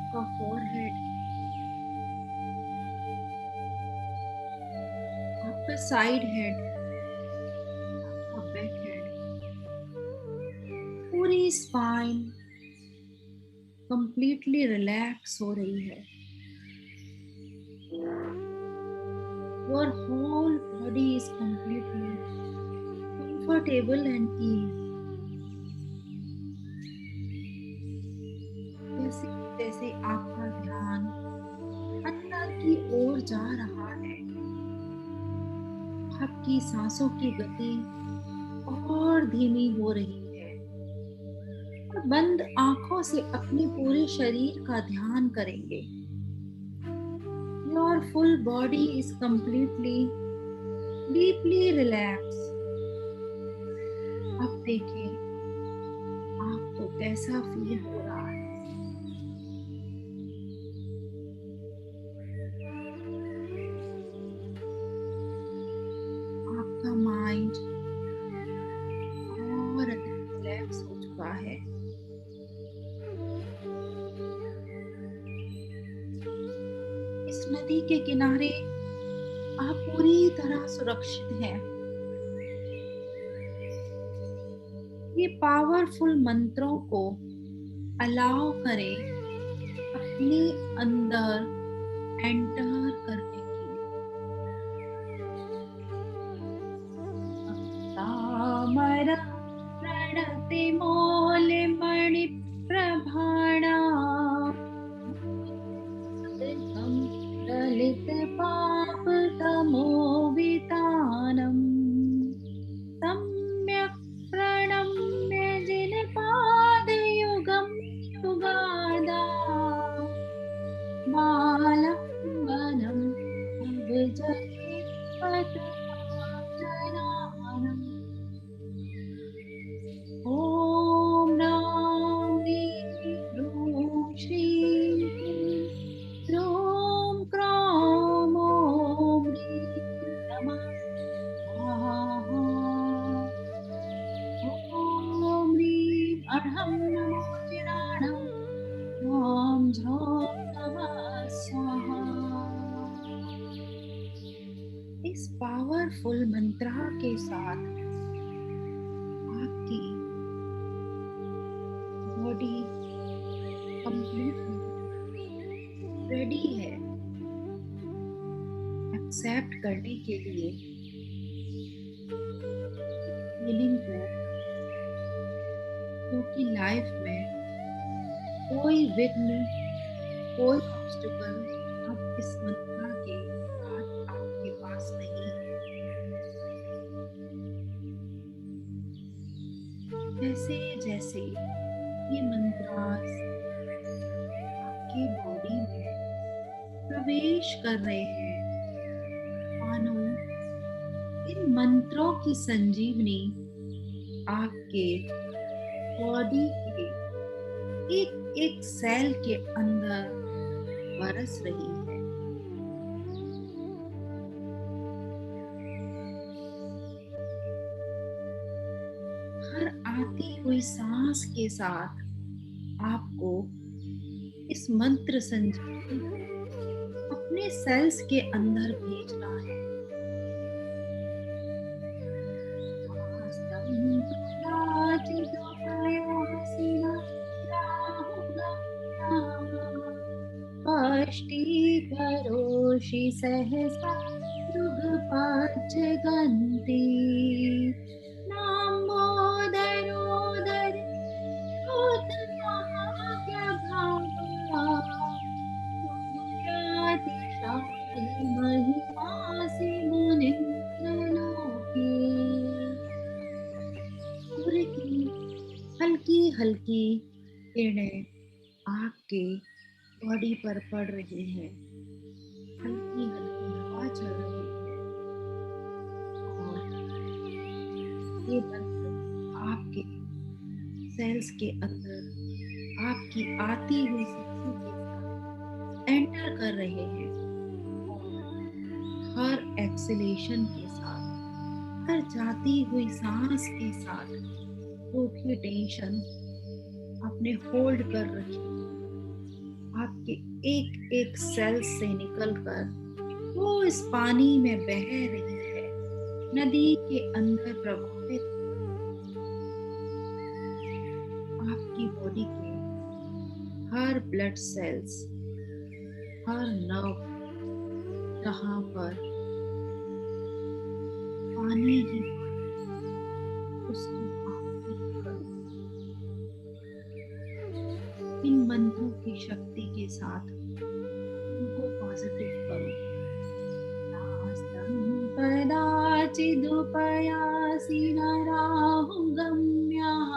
आपका फोरहेड, आपका साइड हेड, आपका बैक हेड, पूरी स्पाइन कंप्लीटली रिलैक्स हो रही है। Your whole body is completely comfortable and easy. जैसे जैसे आपका ध्यान अंदर की ओर जा रहा है, आपकी सांसों की गति और धीमी हो रही है। और बंद आंखों से अपने पूरे शरीर का ध्यान करेंगे। Your full body is completely deeply relaxed. अब देखिए आपको कैसा फील हो रहा है। आपका माइंड और अधिक रिलैक्स हो चुका है। इस नदी के किनारे आप पूरी तरह सुरक्षित हैं। ये पावरफुल मंत्रों को अलाउ करें अपने अंदर एंटर करने की। तामरा प्रणति मोले मणि प्रभाणा दलित पाप तमोवितानम सम्यक प्रणम्य जिन पाद युगम युगादा बालंगनम विजय पतनानम। ओम नाम ह्रीं श्रीं ह्रूं क्रों ओम ह्रीं नमः स्वाहा। ओम ह्रीं अर्हं नमो चिराणं ओम झौं नमः स्वाहा। इस पावरफुल मंत्रा के साथ आपकी बॉडी कंप्लीटली रेडी है एक्सेप्ट करने के लिए फीलिंग को, क्योंकि लाइफ में कोई विघ्न, कोई ऑब्स्टिकल अब इस मंत्रा के साथ आपके पास नहीं है। जैसे जैसे ये मंत्रास आपकी बॉडी में प्रवेश कर रहे हैं, मानो इन मंत्रों की संजीवनी आपके बॉडी के एक एक सेल के अंदर बरस रही है। हर आती हुई सांस के साथ आपको इस मंत्र संजीवनी अपने सेल्स के अंदर भेजना है। पष्टीकरोषि सहसा युगपच गन्ति नाम्बोदरोदर महिमासि मुनिन्द्रलोके। सूर्य की हल्की हल्की किरणें आपके बॉडी पर पड़ रही है, हल्की हल्की हवा चल रही है और ये मंत्र आपके सेल्स के अंदर आपकी आती हुई सांसों के साथ एंटर कर रहे हैं। हर एक्सलेशन के साथ, हर जाती हुई सांस के साथ वो भी टेंशन आपने होल्ड कर रखी, आपके एक एक सेल से निकलकर वो इस पानी में बह रही है, नदी के अंदर प्रभावित आपकी बॉडी के हर ब्लड सेल्स, हर नर्व जहां पर पानी ही उसको इन मंत्रों की शक्ति के साथ उनको पॉजिटिव करो। कदाचिदुपयासि नराहु गम्यः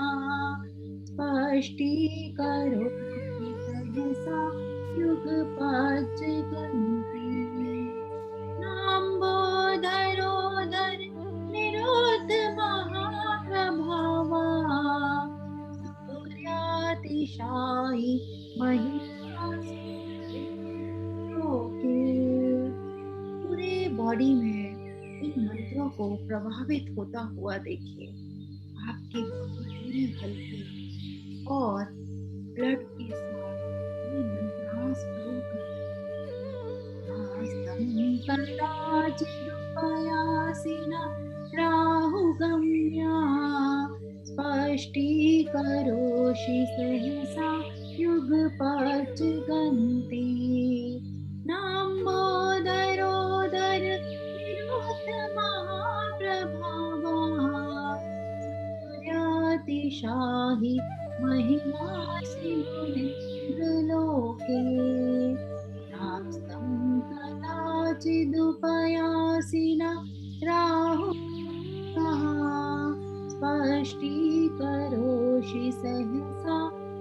स्पष्टीकरोषि सहसा युगपच गन्ति शाही महिमा से लोके। पूरे बॉडी में इन मंत्रों को प्रभावित होता हुआ देखिए। आपकी बॉडी पूरी हल्की और ब्लड के साथ ये मंत्रास फ्लो कर कदाचिदुपयासिना राहुगम्या स्पष्टीकरोषि सहसा युगपच गन्ति। नाम्बोदरोदर निरुद्धमहाप्रभावा सूर्यातिशाहि महिमासि मुनीन्द्रलोके। नास्तं कदाचिदुपयासिना राहुः स्पष्टीकरोषि सहसा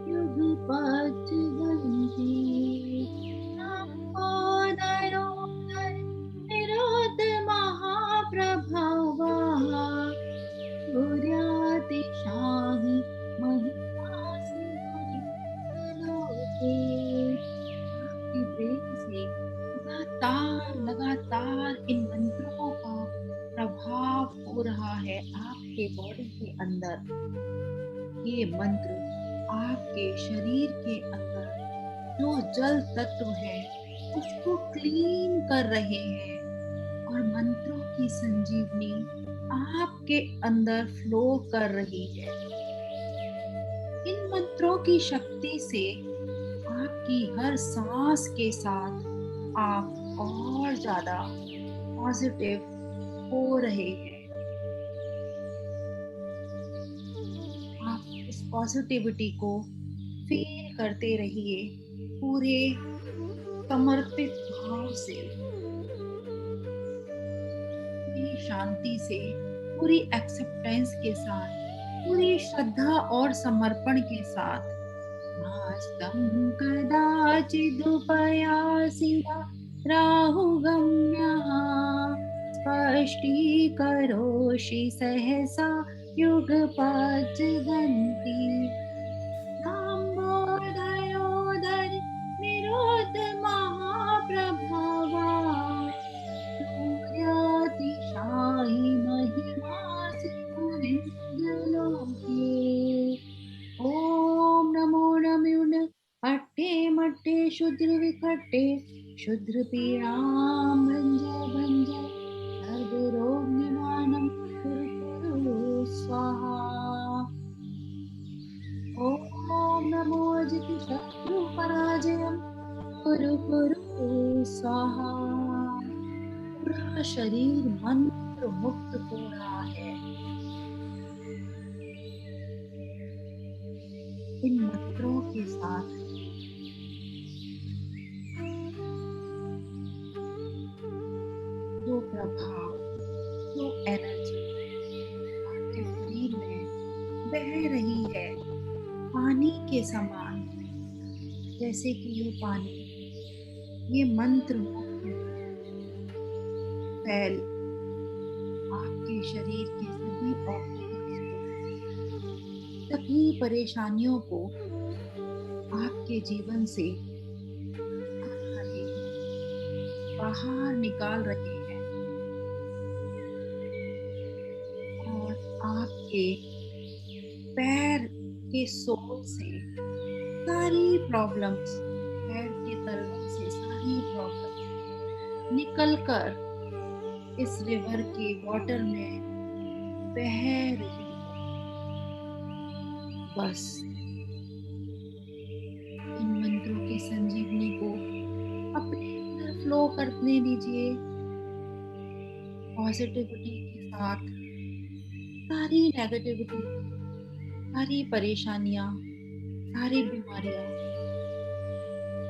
युगपच गन्ति। नाम्बोदरोदर निरुद्धमहाप्रभावा सूर्यातिशाहि महिमासि मुनीन्द्रलोके। आपकी ब्रेन से लगातार इन मंत्रों का प्रभाव हो रहा है आपके बॉडी के अंदर। ये मंत्र आपके शरीर के अंदर जो जल तत्व है उसको क्लीन कर रहे हैं और मंत्रों की संजीवनी आपके अंदर फ्लो कर रही है। इन मंत्रों की शक्ति से आपकी हर सांस के साथ आप और ज्यादा पॉजिटिव हो रहे हैं। आप इस पॉजिटिविटी को फील करते रहिए पूरे समर्पित भाव से, पूरी शांति से, पूरी एक्सेप्टेंस के साथ, पूरी श्रद्धा और समर्पण के साथ। नास्तं कदाचिदुपयासिना राहुगम्यः स्पष्टीकरोषि सहसा युगपच गन्ति। नाम्बोदरोदर निरुद्धमहाप्रभावा सूर्यातिशाहि महिमासि मुनीन्द्रलोके। ॐ नमो नमो अट्टे मट्टे शूद्र विकट्टे शूद्र पीड़ां भंजय भंजय सर्वरोग निवारणं कुरु कुरु स्वाहा। ॐ नमो अजित शत्रु पराजयं कुरु कुरु स्वाहा। पूरा शरीर मंत्र मुक्त हो रहा है इन मंत्रों के साथ। जो प्रभाव, जो एनर्जी आपके शरीर में बह रही है पानी के समान, जैसे कि ये पानी, ये मंत्र फैल आपके शरीर के सभी ऑर्गन्स को, सभी परेशानियों को आपके जीवन से बाहर निकाल रहे हैं और आपके पैर के सोल से सारी प्रॉब्लम्स, पैर के तलवों से सारी प्रॉब्लम्स निकलकर इस रिवर के वाटर में बह रही है। बस इन मंत्रों की संजीवनी को अपने अंदर फ्लो करने दीजिए पॉजिटिविटी के साथ। सारी नेगेटिविटी, सारी परेशानियां, सारी बीमारियां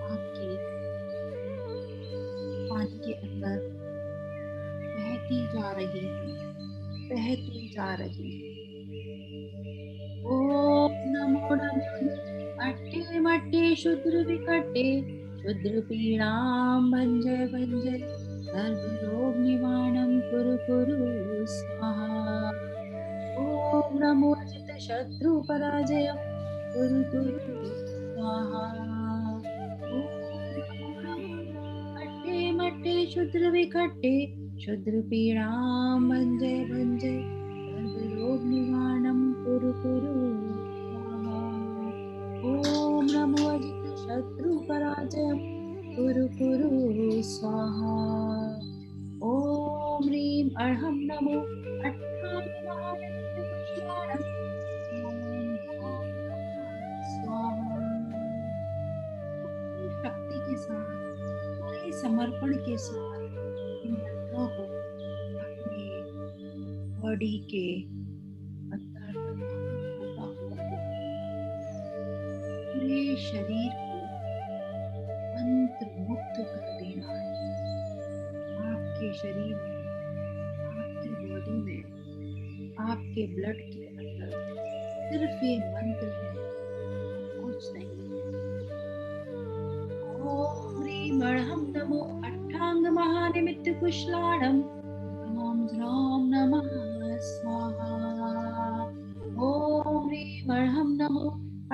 आपके पानी के अंदर बहती जा रही है, बहती जा रही है। ओम नमो नमो अट्टे मट्टे शूद्र विकट्टे शूद्र पीड़ां भंजय भंजय सर्व रोग निवारणं कुरु कुरु स्वाहा। ओम नमो अजित शत्रु पराजय कुरु कुरु स्वाहा। ओम नमो खट्टे मट्टे शुद्र विखट्टे शुद्र पीड़ाम भंजे भंजे सर्व रोग निवारणम कुरु कुरु स्वाहा। ओम नमो अजित शत्रु पराजयम कुरु कुरु स्वाहा। ओम ह्रीं अर्हं नमो अट्ठाङ्गमहानित्यपुष्पाणं स्वाहा। पूरी शक्ति के साथ, पूरे समर्पण के साथ इन मंत्रों को अपने बॉडी के अंदर होता हुआ पूरे शरीर को मंत्र मुक्त कर देना है। आपके शरीर में, आपकी बॉडी में, आपके ब्लड के अंदर सिर्फ ये मंत्र है, कुछ नहीं। ओम ह्रीं अर्हं नमो अट्टांग महानिमित्त कुशलाणं ह्रां ह्रां नमः स्वाहा। ओम ह्रीं अर्हं नमो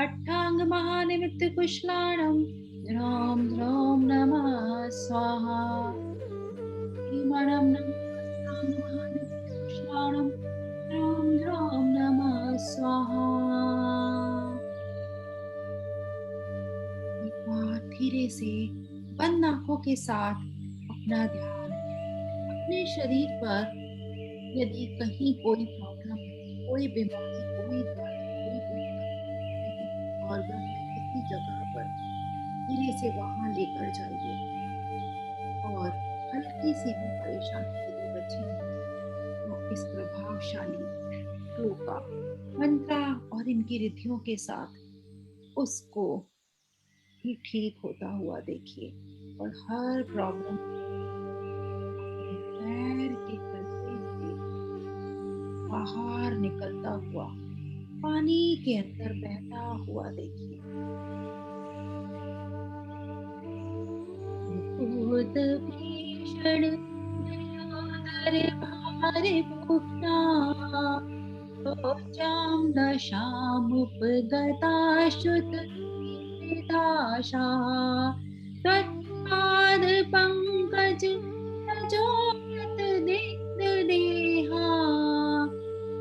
अट्टांग महानिमित्त कुशलाणं ह्रां ह्रां नमः स्वाहा। ह्रीं नमो अट्टांग महानिमित्त कुशलाणं ह्रां ह्रां नमः स्वाहा। एक बार धीरे से बंद आंखों के साथ अपना ध्यान अपने शरीर पर, यदि कहीं कोई प्रॉब्लम है, कोई बीमारी, कोई दर्द, कोई ऑर्गन में किसी जगह पर धीरे से वहां लेकर जाइए। और हल्की सी भी परेशानी यदि बची तो इस प्रभावशाली श्लोका मंत्र और इनकी रिद्धियों के साथ उसको भी ठीक होता हुआ देखिए। और हर प्रॉब्लम पैर के तलवे से बाहर निकलता हुआ पानी के अंदर बहता हुआ देखिए। भूत भीषण दयोदर भार भूखना रोजां दशामुपगता श्रुत दाशा तत्पाद पंकज तजोत दीन देहा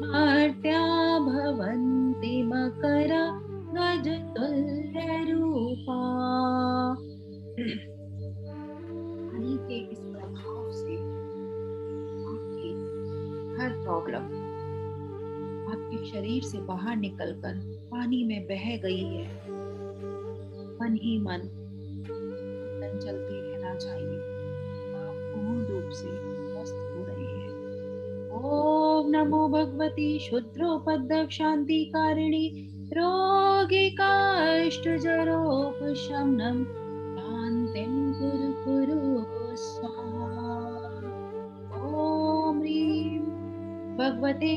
मर्त्या भवन्ति मकर गज तुल्य रूपा। पानी के इस प्रभाव से आपकी हर प्रॉब्लम आपके शरीर से बाहर निकलकर पानी में बह गई है। मन ही मन चलते रहना चाहिए। आप पूर्ण रूप से स्वस्थ हो रहे हैं। ओम नमो भगवती शुद्रोपद्रव शांति कारिणी रोगिकाष्टजरोपशमनं शान्तिं कुरु कुरु स्वाहा। ओम ह्रीं भगवते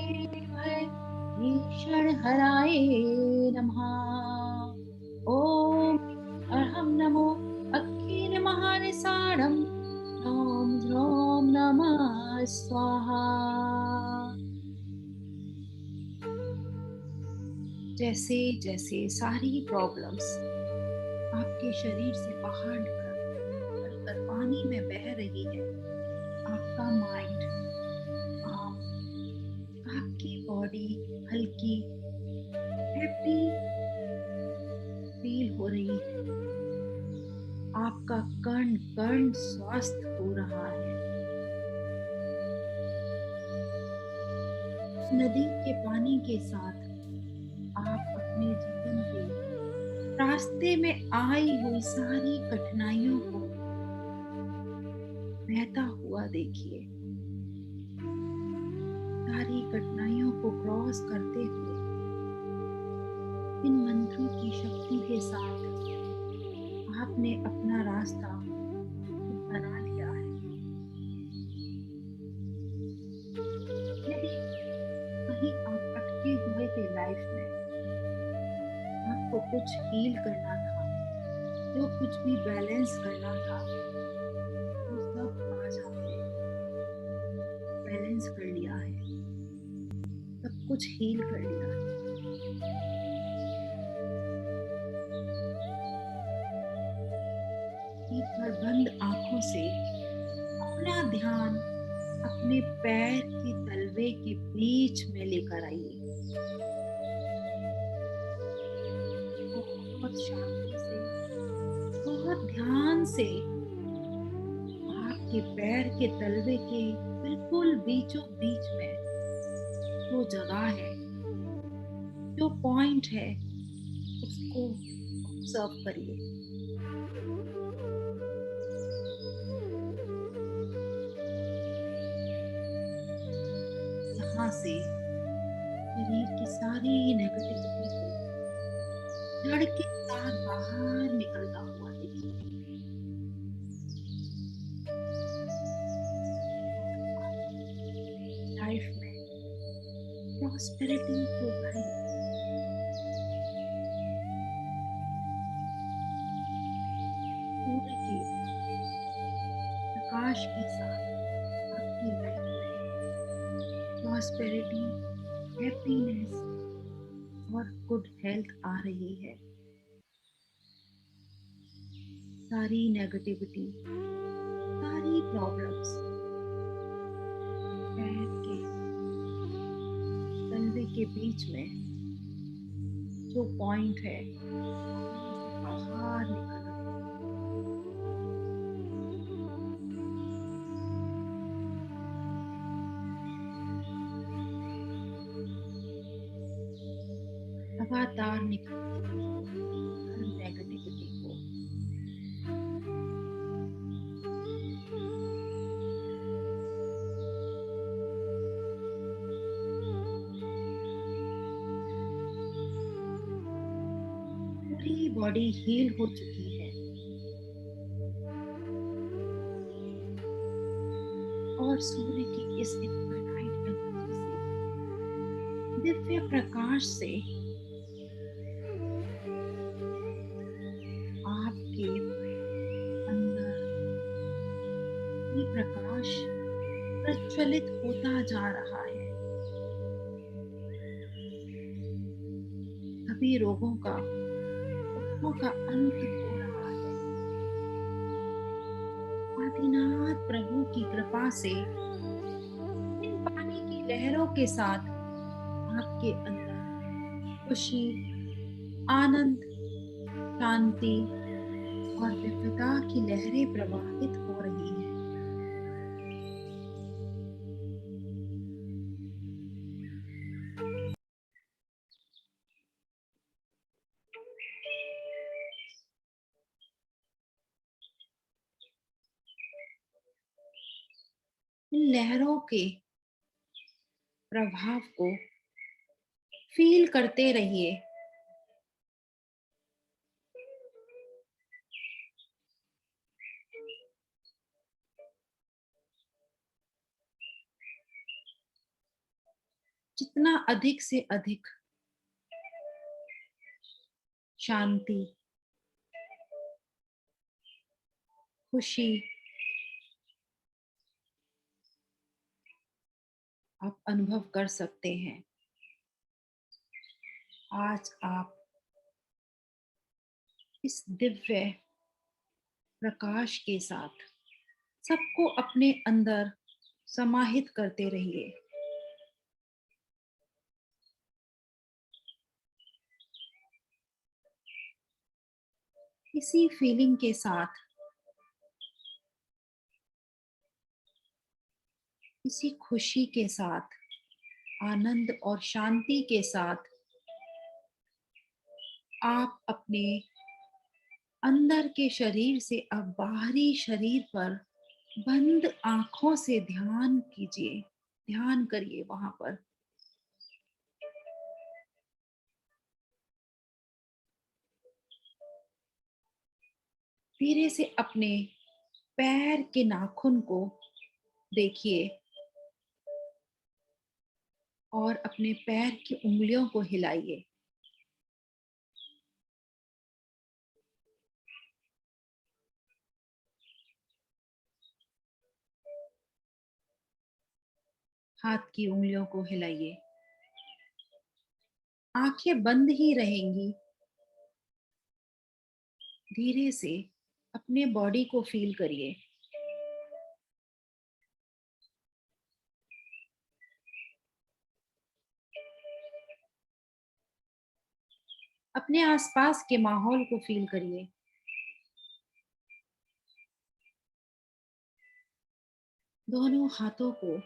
भीषण हराय नमः। ओम अर्हं नमो अखिल महानिसारं ह्रां ह्रां नमः स्वाहा। जैसे जैसे सारी प्रॉब्लम्स आपके शरीर से बाहर निकलकर पानी में बह रही है, आपका माइंड, आपकी बॉडी हल्की हैप्पी फील हो रही है, आपका कण कण स्वस्थ हो रहा है। नदी के पानी के साथ आप अपने जीवन के रास्ते में आई हुई सारी कठिनाइयों को बहता हुआ देखिए। सारी कठिनाइयों को क्रॉस करते हुए इन मंत्रों की शक्ति के साथ आपने अपना रास्ता बना लिया है। यदि कहीं आप अटके हुए थे लाइफ में, आपको कुछ हील करना था, जो कुछ भी बैलेंस करना था, वो सब आज आपने बैलेंस कर लिया है, सब कुछ हील कर लिया है। एक बार बंद आंखों से अपना ध्यान अपने पैर के तलवे के बीच में लेकर आइए। बहुत शांति से, बहुत ध्यान से आपके पैर के तलवे के बिल्कुल बीचों बीच में जो जगह है, जो पॉइंट है, उसको ऑब्जर्व करिए। यहाँ से शरीर की सारी नेगेटिविटी को जड़ के साथ बाहर निकलता हुआ देखिए। लाइफ में प्रॉस्पेरिटी को बढ़ाइए। सूर्य के प्रकाश के साथ आपकी लाइफ में प्रॉस्पेरिटी, हैप्पीनेस और गुड हेल्थ आ रही है। सारी नेगेटिविटी, सारी प्रॉब्लम्स पैर के तलवे के बीच में जो पॉइंट है बाहर निकल लगातार निकलती हर नेगेटिविटी को। पूरी बॉडी हील हो चुकी है और सूर्य की इस इनफाइनाइट एनर्जी से, दिव्य प्रकाश से आपके अंदर ये प्रकाश प्रज्वलित होता जा रहा है। सभी रोगों का, दुखों का अंत हो रहा है। आदिनाथ प्रभु की कृपा से इन पानी की लहरों के साथ आपके अंदर खुशी, आनंद, शांति और दिव्यता की लहरें प्रवाहित हो रही हैं। इन लहरों के प्रभाव को फील करते रहिए। जितना अधिक से अधिक शांति, खुशी आप अनुभव कर सकते हैं, आज आप इस दिव्य प्रकाश के साथ सबको अपने अंदर समाहित करते रहिए। इसी फीलिंग के साथ, इसी खुशी के साथ, आनंद और शांति के साथ आप अपने अंदर के शरीर से अब बाहरी शरीर पर बंद आंखों से ध्यान कीजिए, ध्यान करिए वहां पर। धीरे से अपने पैर के नाखून को देखिए और अपने पैर की उंगलियों को हिलाइए। हाथ की उंगलियों को हिलाइए। आंखें बंद ही रहेंगी। धीरे से अपने बॉडी को फील करिए। अपने आसपास के माहौल को फील करिए। दोनों हाथों को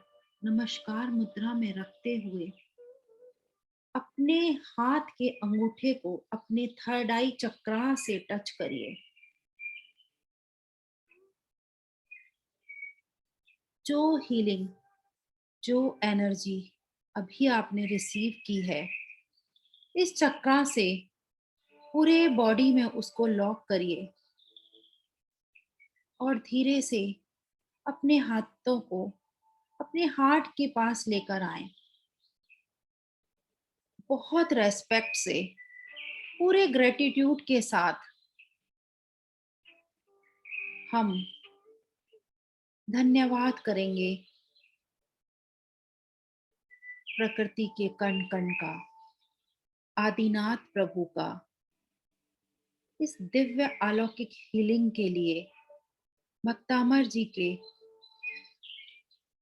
नमस्कार मुद्रा में रखते हुए अपने हाथ के अंगूठे को अपने थर्ड आई चक्रा से टच करिए। जो हीलिंग, जो एनर्जी अभी आपने रिसीव की है, इस चक्रा से पूरे बॉडी में उसको लॉक करिए और धीरे से अपने हाथों को अपने हार्ट के पास लेकर आए। बहुत रेस्पेक्ट से, पूरे ग्रेटिट्यूड के साथ हम धन्यवाद करेंगे प्रकृति के कण कण का, आदिनाथ प्रभु का, इस दिव्य अलौकिक हीलिंग के लिए, भक्तामर जी के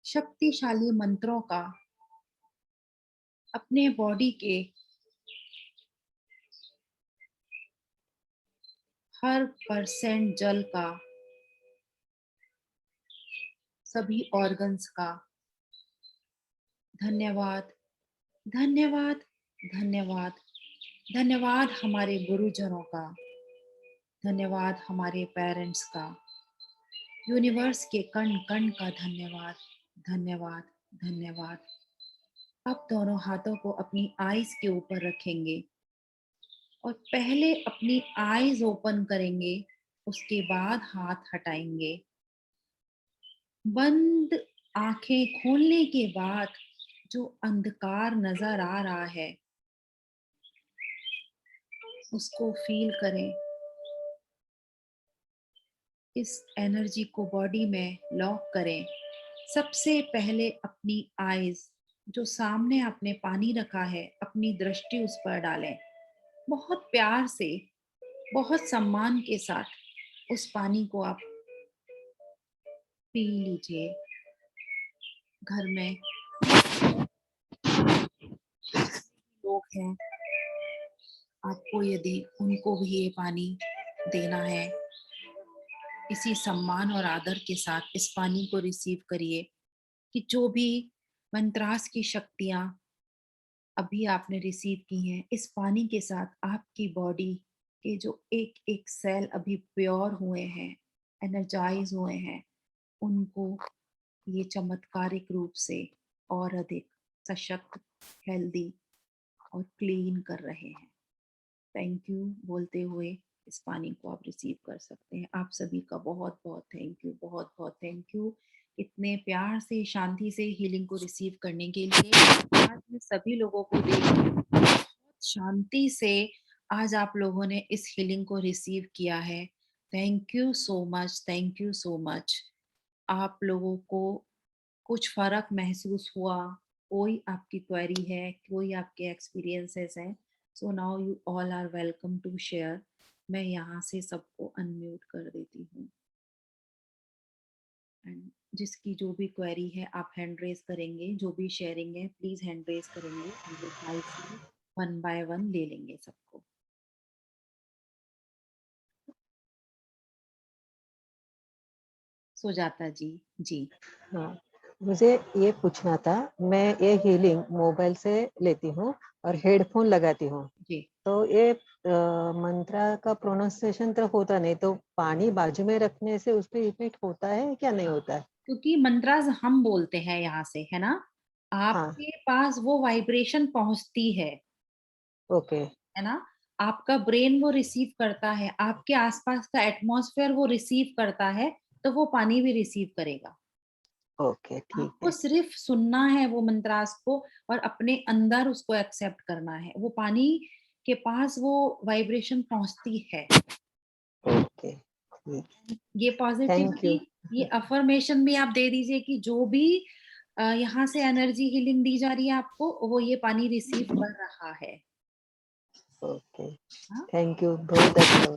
शक्तिशाली मंत्रों का, अपने बॉडी के हर परसेंट जल का, सभी ऑर्गन्स का धन्यवाद, धन्यवाद, धन्यवाद, धन्यवाद हमारे गुरुजनों का, धन्यवाद हमारे पेरेंट्स का, यूनिवर्स के कण कण का धन्यवाद, धन्यवाद, धन्यवाद। अब दोनों हाथों को अपनी आईज के ऊपर रखेंगे और पहले अपनी आईज ओपन करेंगे, उसके बाद हाथ हटाएंगे। बंद आंखें खोलने के बाद जो अंधकार नजर आ रहा है उसको फील करें। इस एनर्जी को बॉडी में लॉक करें। सबसे पहले अपनी आईज, जो सामने आपने पानी रखा है, अपनी दृष्टि उस पर डालें। बहुत प्यार से, बहुत सम्मान के साथ उस पानी को आप पी लीजिए। घर में लोग हैं, आपको यदि उनको भी ये पानी देना है, इसी सम्मान और आदर के साथ इस पानी को रिसीव करिए कि जो भी मंत्रास की शक्तियां अभी आपने रिसीव की हैं, इस पानी के साथ आपकी बॉडी के जो एक एक सेल अभी प्योर हुए हैं, एनर्जाइज हुए हैं, उनको ये चमत्कारिक रूप से और अधिक सशक्त, हेल्दी और क्लीन कर रहे हैं। थैंक यू बोलते हुए इस पानी को आप रिसीव कर सकते हैं। आप सभी का बहुत बहुत थैंक यू, बहुत बहुत थैंक यू इतने प्यार से, शांति से हीलिंग को रिसीव करने के लिए। आज मैं सभी लोगों को देख रही हूँ, बहुत शांति से आज आप लोगों ने इस हीलिंग को रिसीव किया है। Thank you so much, thank you so much. आप लोगों को कुछ फर्क महसूस हुआ, कोई आपकी क्वेरी है, कोई आपके एक्सपीरियंसेस हैं, so now you all are welcome to share. मैं यहाँ से सबको अनम्यूट कर देती हूँ एंड जिसकी जो भी क्वेरी है आप हैंड रेज करेंगे, जो भी शेयरिंग है प्लीज हैंड रेज करेंगे, हम लोग वन बाय वन ले लेंगे सबको। सुजाता जी। जी। हाँ, मुझे ये पूछना था। मैं ये हीलिंग मोबाइल से लेती हूँ और हेडफोन लगाती हूँ, जी। तो ये मंत्रा का प्रोनाउंसिएशन तो होता नहीं, तो पानी बाजू में रखने से उस पर इफेक्ट होता है क्या, नहीं होता है? क्योंकि मंत्रास हम बोलते हैं यहाँ से, है ना, हाँ। आपके पास वो वाइब्रेशन पहुंचती ओके। है ना, आपका ब्रेन वो रिसीव करता है, आपके आसपास का एटमॉस्फेयर वो रिसीव करता है, तो वो पानी भी रिसीव करेगा। ओके, ठीक आपको है। सिर्फ सुनना है वो मंत्रास को और अपने अंदर उसको एक्सेप्ट करना है। वो पानी के पास वो वाइब्रेशन पहुंचती है। ओके, ठीक। ये थैंक पॉजिटिविटी, यू। ये अफर्मेशन भी आप दे दीजिए कि जो भी यहाँ से एनर्जी हीलिंग दी जा रही है आपको, वो ये पानी रिसीव कर रहा है। ओके, हाँ? थैंक यू, बहुत अच्छा।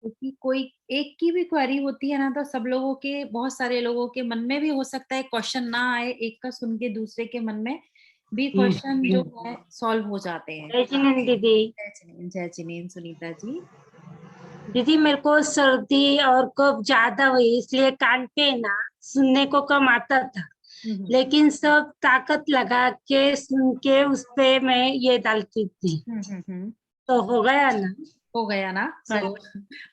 क्योंकि कोई एक की भी क्वेरी होती है ना, तो सब लोगों के, बहुत सारे लोगों के मन में भी हो सकता है क्वेश्चन ना आए, एक का सुन के दूसरे के मन में भी क्वेश्चन जो है सॉल्व हो जाते हैं। जय जिनेंद्र दीदी। जय जिनेंद्र सुनीता जी। दीदी मेरे को सर्दी और कफ ज्यादा हुई, इसलिए कान पे ना सुनने को कम आता था, लेकिन सब ताकत लगा के सुन के उस पे मैं ये डालती थी, तो हो गया ना। हो गया ना। तो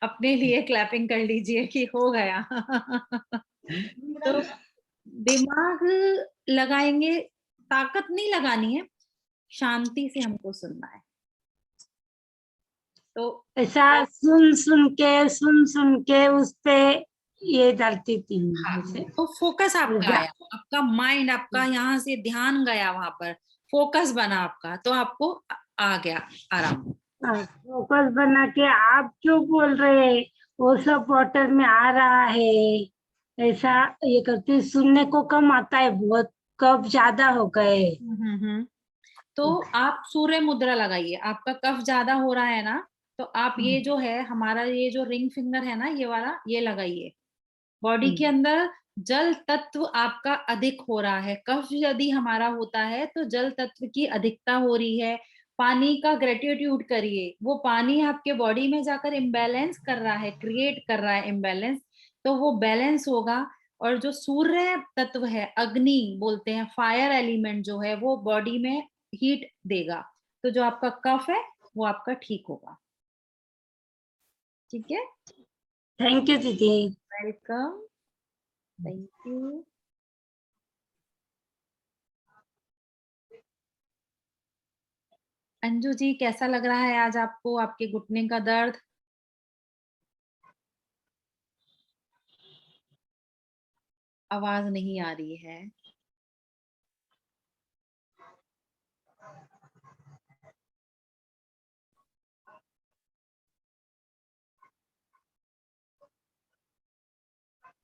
अपने लिए क्लैपिंग कर लीजिए कि हो गया। तो दिमाग लगाएंगे, ताकत नहीं लगानी है, शांति से हमको सुनना है। तो ऐसा सुन सुन के उस पे ये डालती थी। हाँ, तो फोकस आपका आया, आपका माइंड, आपका यहाँ से ध्यान गया वहां पर, फोकस बना आपका, तो आपको आ गया आराम। फोकस बना के आप क्यों बोल रहे, वो सब वाटर में आ रहा है, ऐसा ये करते सुनने को कम आता है, बहुत कफ ज्यादा हो गए। तो आप सूर्य मुद्रा लगाइए। आपका कफ ज्यादा हो रहा है ना, तो आप ये जो है हमारा ये जो रिंग फिंगर है ना, ये वाला, ये लगाइए। बॉडी के अंदर जल तत्व आपका अधिक हो रहा है। कफ यदि हमारा होता है तो जल तत्व की अधिकता हो रही है। पानी का ग्रेटिट्यूड करिए, वो पानी आपके बॉडी में जाकर इम्बैलेंस कर रहा है, क्रिएट कर रहा है इम्बैलेंस, तो वो बैलेंस होगा। और जो सूर्य तत्व है, अग्नि बोलते हैं, फायर एलिमेंट जो है, वो बॉडी में हीट देगा, तो जो आपका कफ है वो आपका ठीक होगा। ठीक है, थैंक यू दीदी। Welcome, thank you. Anju ji, कैसा लग रहा है आज आपको, आपके घुटने का दर्द? आवाज नहीं आ रही है।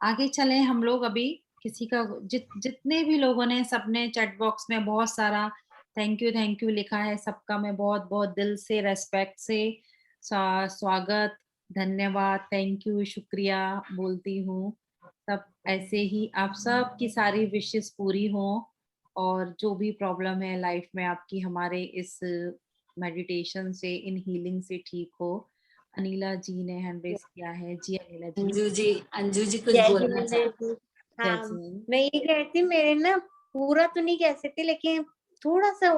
आगे चलें हम लोग। अभी किसी का जितने भी लोगों ने, सबने चैट बॉक्स में बहुत सारा थैंक यू लिखा है, सबका मैं बहुत बहुत दिल से, रेस्पेक्ट से स्वागत, धन्यवाद, थैंक यू, शुक्रिया बोलती हूँ। सब ऐसे ही आप सब की सारी विशेस पूरी हो, और जो भी प्रॉब्लम है लाइफ में आपकी, हमारे इस मेडिटेशन से, इन हीलिंग से ठीक हो। अनिला जी ने हैंड रेज किया है। जी अनिला जी। अंजू जी कुछ जय बोलना जिनेंद्र चाहती जी। जय हाँ, जी। मैं ये कहती, मेरे ना पूरा तो नहीं कह सकती, लेकिन थोड़ा सा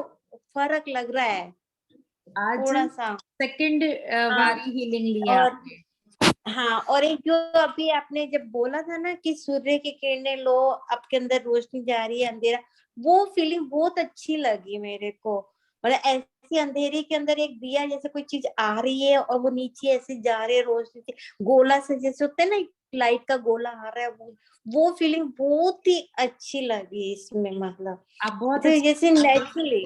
फर्क लग रहा है, आज थोड़ा सा। सेकंड हाँ, बारी हीलिंग लिया और आपने। हाँ, और एक जो अभी आपने जब बोला था ना कि सूर्य की किरणें लो, आपके अंदर रोशनी जा रही है, अंधेरा, वो फीलिंग बहुत अच्छी लगी मेरे को। मतलब ऐसी अंधेरे के अंदर एक दिया जैसे कोई चीज आ रही है और वो नीचे ऐसे जा रही है रोशनी से, गोला से जैसे होता है ना, लाइट का गोला आ रहा है, वो फीलिंग बहुत ही अच्छी लगी इसमें। मतलब आप बहुत तो जैसे नेचुरली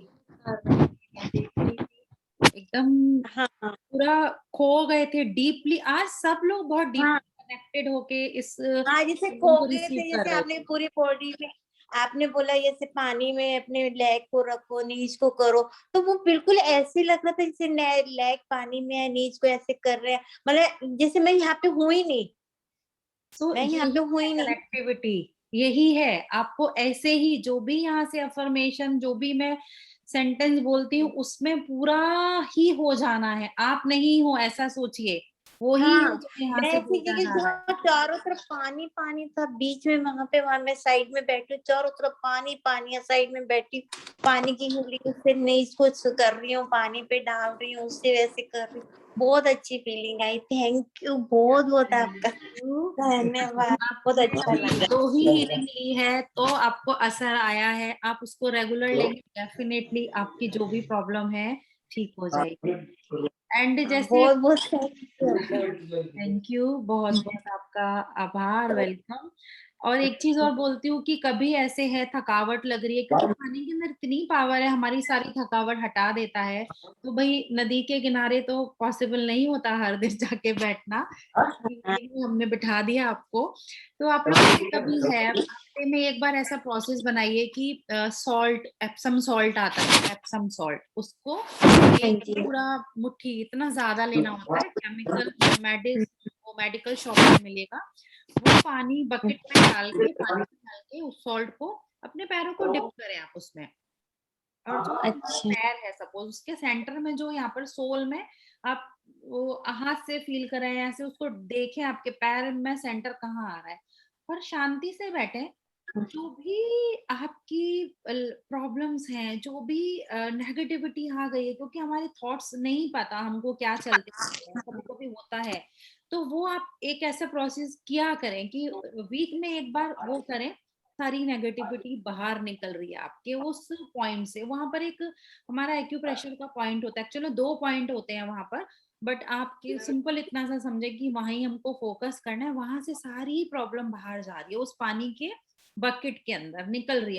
एकदम हाँ पूरा खो गए थे डीपली। आज सब लोग बहुत हाँ डीपली कनेक्टेड होके इस हाँ, जैसे feeling खो को गए रिसीव थे, कर जैसे रहे आपने थे। पूरी बॉडी में आपने बोला जैसे पानी में अपने लेग को रखो, नीज को करो, तो वो बिल्कुल ऐसे लग रहा था जैसे लेग पानी में है, नीज को ऐसे कर रहे हैं। मतलब जैसे मैं यहाँ पे हूँ ही नहीं, तो मैं यहाँ यही पे हूँ है ही नहीं। कनेक्टिविटी, यही है। आपको ऐसे ही जो भी यहाँ से अफर्मेशन, जो भी मैं सेंटेंस बोलती हूँ, उसमें पूरा ही हो जाना है। आप नहीं हो ऐसा सोचिए, वो ही है हाँ, जो यहाँ मैं से ऐसी बोलता जगह जा रहा है। जहाँ चारों तरफ पानी पानी था, बीच में वहां पे, वहां मैं साइड में बैठी हूँ, चारों तरफ पानी पानी है, साइड में बैठी पानी की गुल्ली उससे नहीं कुछ कर रही हूँ, पानी पे डाल रही हूँ, उससे वैसे कर रही हूँ। बहुत अच्छी फीलिंग आई। थैंक यू बहुत बहुत आपका, धन्यवाद, बहुत अच्छा लगा। दो ही हीलिंग ली है तो आपको असर आया है। आप उसको रेगुलर लेंगे, डेफिनेटली आपकी जो भी प्रॉब्लम है ठीक हो जाएगी। एंड जैसे बहुत बहुत थैंक यू, बहुत बहुत आपका आभार, वेलकम। और एक चीज और बोलती हूँ कि कभी ऐसे है थकावट लग रही है, क्योंकि पानी के अंदर इतनी पावर है, हमारी सारी थकावट हटा देता है। तो भाई नदी के किनारे तो पॉसिबल नहीं होता हर दिन जाके बैठना, हमने बिठा दिया आपको। तो आप लोग कभी है, हफ्ते में एक बार ऐसा प्रोसेस बनाइए कि सॉल्ट, एप्सम सॉल्ट आता है, एप्सम सॉल्ट, उसको एक पूरा मुट्ठी, इतना ज्यादा लेना होता है, केमिकल मेडिस आपको मेडिकल शॉप में मिलेगा, वो पानी बकेट में डाल के उस सॉल्ट को अपने पैरों को डिप करें आप उसमें, और जो हमारा अच्छा पैर है सपोज उसके सेंटर में, जो यहाँ पर सोल में आप वो हाथ से फील करें, ऐसे उसको देखें आपके पैर में सेंटर कहाँ आ रहा है, और शांति से बैठे। जो भी आपकी प्रॉब्लम्स हैं, जो भी नेगेटिविटी आ गई है, क्योंकि हमारे थॉट्स नहीं पता हमको क्या चलते हैं, कभी कभी होता है, तो वो आप एक ऐसा प्रोसेस किया करें कि वीक में एक बार वो करें, सारी नेगेटिविटी बाहर निकल रही है आपके उस पॉइंट से। वहां पर एक हमारा एक्यूप्रेशर का पॉइंट होता है, एक्चुअली 2 पॉइंट होते हैं वहां पर, बट आपके सिंपल इतना सा समझे कि वहीं हमको फोकस करना है, वहां से सारी प्रॉब्लम बाहर जा रही है, उस पानी के बकेट के अंदर निकल रही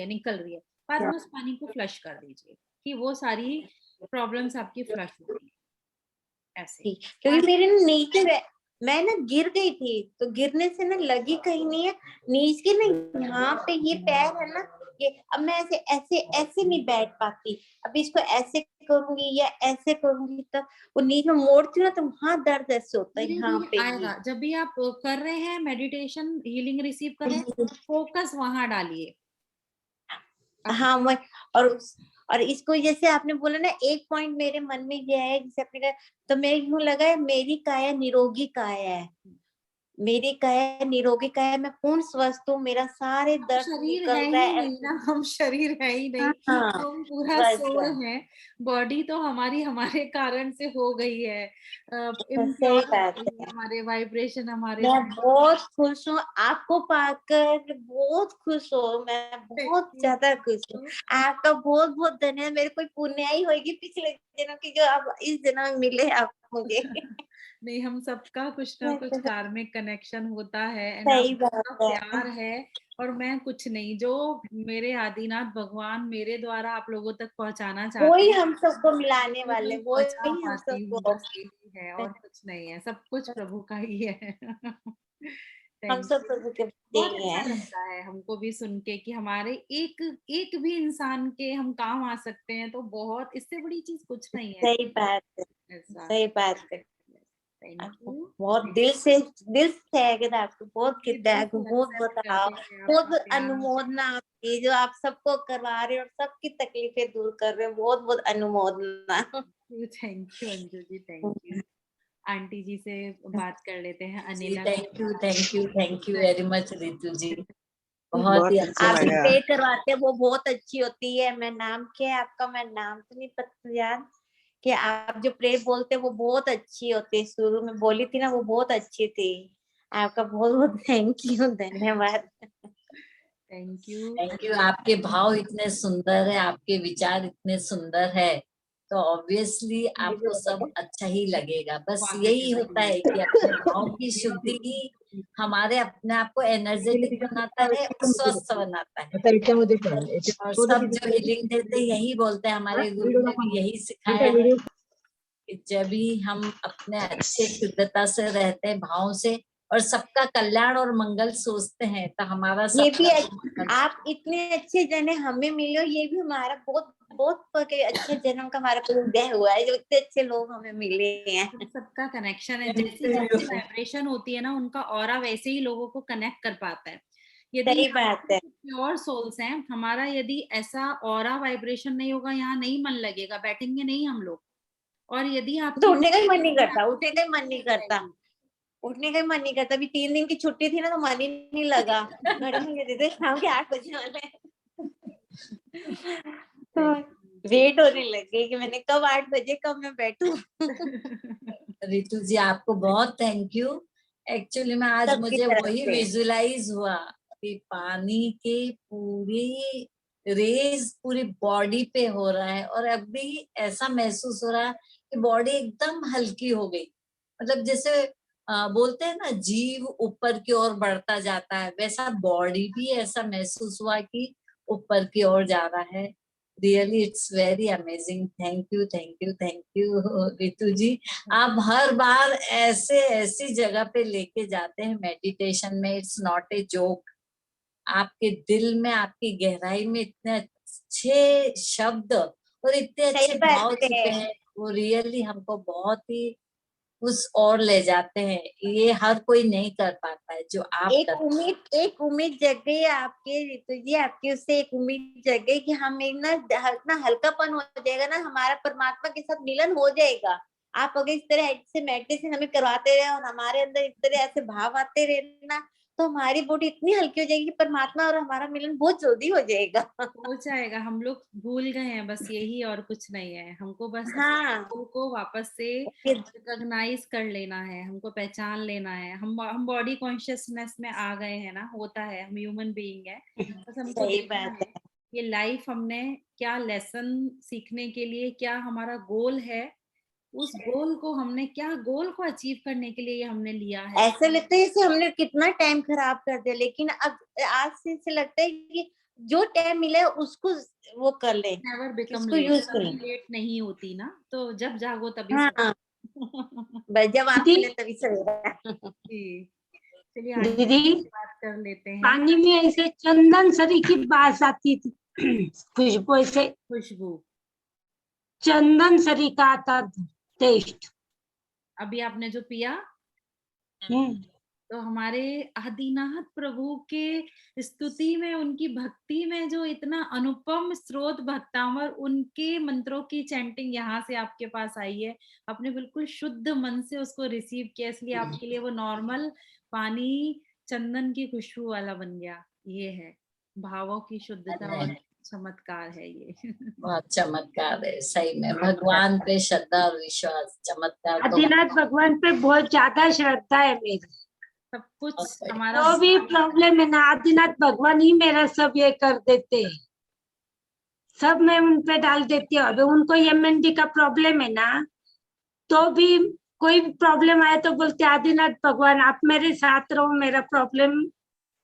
है। बाद में उस पानी को फ्लश कर दीजिए कि वो सारी प्रॉब्लम्स आपकी फ्लश हो गई ऐसे। ठीक, क्योंकि मेरे ना नीचे मैं ना गिर गई थी, तो गिरने से ना लगी कहीं नहीं है, नीचे ना यहाँ पे ये पैर है ना, ये अब मैं ऐसे ऐसे ऐसे नहीं बैठ पाती, अब इसको ऐसे करूंगी या ऐसे करूंगी, तो वो नीचे मोड़ती हूँ ना, तो वहां दर्द ऐसे होता है धीरे यहाँ धीरे पे आएगा, जब भी आप कर रहे हैं मेडिटेशन, हीलिंग रिसीव कर रहे हैं, फोकस वहां डालिए। हाँ मैं, और इसको जैसे आपने बोला ना, एक पॉइंट मेरे मन में ये है, जैसे आपने कहा, तो मेरे यूं लगा है मेरी काया निरोगी काया है, मेरी काया निरोगी काया, मैं पूर्ण स्वस्थ हूँ, मेरा सारे हम दर्द शरीर है निकल रहा ही है। नहीं ना, हम शरीर है ही नहीं, हाँ हम पूरा बस सोल है। बॉडी तो हमारी हमारे कारण से हो गई है, सही इम्प्योर हो बात गई है, है। हमारे वाइब्रेशन हमारे मैं बहुत खुश हूँ आपको पाकर, बहुत खुश हूँ, मैं बहुत ज्यादा खुश हूँ। आपका बहुत बहुत धन्यवाद, मेरे कोई पुण्याई होगी पिछले जन्म की, जो आप इस जन्म में मिले आप मुझे। नहीं, हम सबका कुछ ना कुछ कार्मिक कनेक्शन होता है, एंड आप सही बात सबका है, प्यार है, और मैं कुछ नहीं, जो मेरे आदिनाथ भगवान मेरे द्वारा आप लोगों तक पहुंचाना चाहते वही हैं, हम सबको मिलाने वो वाले, मैं पहुंचा वही हम पाती हूँ, सबको, बस यही है, और कुछ नहीं है, सब कुछ प्रभु का ही है। हम थैंक सब यू। सबके बहुत देंगे अच्छा हैं। लगता है हमको भी सुन के कि हमारे एक एक भी इंसान के हम काम आ सकते हैं, तो बहुत, इससे बड़ी चीज कुछ नहीं है सही बात है, ऐसा। सही बात है। थैंक आपको यू। बहुत दिल से है कि आपको बहुत ये दिल कृतज्ञ, से बहुत एक्सेप्ट बहुत करते हैं बहुत आपका प्यार। अनुमोदना आपकी, जो आप सबको करवा रहे हो और सबकी तकलीफें दूर कर रहे हो, बहुत बहुत अनुमोदना। Thank you Anju ji, thank you. Aunty ji से बात कर लेते हैं, जी Anila. Thank you very much Ritu ji, बहुत ही अच्छा आप लगा। प्रे करवाते हैं, वो बहुत अच्छी होती है। मैं नाम क्या है आपका, मैं नाम तो नहीं पता यार, कि आप जो प्रे बोलते हैं वो बहुत अच्छी होती है, शुरू में बोली थी ना वो बहुत अच्छी थी। आपका बहुत बहुत थैंक यू, धन्यवाद। Thank you. थैंक यू, आपके भाव इतने सुंदर है, आपके विचार इतने सुंदर है, तो ऑब्वियसली आपको सब अच्छा ही लगेगा। बस यही होता है कि अपने भाव की शुद्धि ही हमारे अपने आप को एनर्जेटिक बनाता है और स्वस्थ बनाता है। और सब जो हीलिंग देते यही बोलते हैं, हमारे गुरु ने भी यही सिखाया है कि जब भी हम अपने अच्छे शुद्धता से रहते हैं, भाव से, और सबका कल्याण और मंगल सोचते हैं, तो हमारा ये भी सबका आप इतने अच्छे जने हमें मिले हो, ये भी हमारा बहुत बहुत अच्छे जन्म का हमारा उदय हुआ है, जो इतने अच्छे लोग हमें मिले हैं। सबका कनेक्शन है, जैसी जैसी वाइब्रेशन होती है ना, उनका ऑरा वैसे ही लोगों को कनेक्ट कर पाता है। यदि सही बात है, प्योर सोल्स हैं हमारा, यदि ऐसा ऑरा वाइब्रेशन नहीं होगा, यहाँ नहीं मन लगेगा, बैठेंगे नहीं हम लोग। और यदि तो आपकी उठने का ही मन नहीं करता, उठने का ही मन नहीं करता, उठने का ही मन नहीं करता। अभी 3 दिन की छुट्टी थी ना, तो मन ही नहीं लगा, घड़ी में कहते थे शाम के 8 बजे वाले, तो वेट होने लगे कि मैंने कब 8 बजे कब मैं बैठूं। रितु जी आपको बहुत थैंक यू। एक्चुअली में आज सबकी मुझे तरफ वही से विजुलाइज हुआ कि पानी के पूरी रेज पूरी बॉडी पे हो रहा है, और अभी ऐसा महसूस हो रहा है कि बॉडी एकदम हल्की हो गई। मतलब जैसे बोलते हैं ना, जीव ऊपर की ओर बढ़ता जाता है, वैसा बॉडी भी ऐसा महसूस हुआ कि ऊपर की ओर जा रहा है। Really it's very amazing. Thank you Ritu ji. आप हर बार ऐसे ऐसी जगह पे लेके जाते हैं मेडिटेशन में, इट्स नॉट ए जोक। आपके दिल में, आपकी गहराई में इतने अच्छे शब्द और इतने अच्छे सही भाव बात छिपे है। हैं, वो रियली हमको बहुत ही उस ओर ले जाते हैं। ये हर कोई नहीं कर पाता है जो आप करते हैं। एक उम्मीद जग गई है आपके ऋतु जी, आपके उससे एक उम्मीद जग गई कि हमें ना इतना हल्कापन हो जाएगा ना, हमारा परमात्मा के साथ मिलन हो जाएगा। आप अगर इस तरह से मेडिटेशन हमें करवाते रहे और हमारे अंदर इस तरह ऐसे भाव आते रहे ना, तो हमारी बॉडी इतनी हल्की हो जाएगी कि परमात्मा और हमारा मिलन बहुत जल्दी हो जाएगा। हो जाएगा। हम लोग भूल गए हैं बस यही, और कुछ नहीं है। हमको बस हाँ को वापस से रिकॉग्नाइज कर लेना है, हमको पहचान लेना है। हम बॉडी कॉन्शियसनेस में आ गए हैं ना, होता है, हम ह्यूमन बीइंग है। बस हमको सही देखना बात है ये लाइफ हमने क्या लेसन सीखने के लिए, क्या हमारा गोल है, उस गोल को हमने क्या गोल को अचीव करने के लिए ये हमने लिया है। ऐसा लगता है जैसे हमने कितना टाइम खराब कर दिया, लेकिन अब आज से लगता है कि जो टाइम मिला है उसको वो कर ले, नेवर बिकम इसको लेट, यूज कभी करें। लेट नहीं होती ना, तो जब जागो तभी हाँ सो। बस जब आप दीदी मिले तभी सवेरा। जी, चलिए आगे दीदी बात कर लेते हैं। पानी में ऐसे चंदन सरी की बास आती थी, खुशबू ऐसे खुशबू, चंदन सरी का आता था टेस्ट। अभी आपने जो पिया, हम्म, तो हमारे आदिनाथ प्रभु के स्तुति में, उनकी भक्ति में जो इतना अनुपम स्रोत भक्तामर, उनके मंत्रों की चैंटिंग यहाँ से आपके पास आई है। आपने बिल्कुल शुद्ध मन से उसको रिसीव किया, इसलिए आपके लिए वो नॉर्मल पानी चंदन की खुशबू वाला बन गया। ये है भावों की शुद्धता और चमत्कार है ये। बहुत चमत्कार है सही में। भगवान पे श्रद्धा और विश्वास, चमत्कार तो आदिनाथ भगवान पे बहुत ज्यादा श्रद्धा है मेरी। सब कुछ बहुत हमारा जो भी प्रॉब्लम है ना, आदिनाथ भगवान ही मेरा सब ये कर देते हैं, सब मैं उन पे डाल देती हूँ। अभी उनको एमएनडी का प्रॉब्लम है ना, तो भी कोई प्रॉब्लम आए तो बोलते आदिनाथ भगवान आप मेरे साथ रहो, मेरा प्रॉब्लम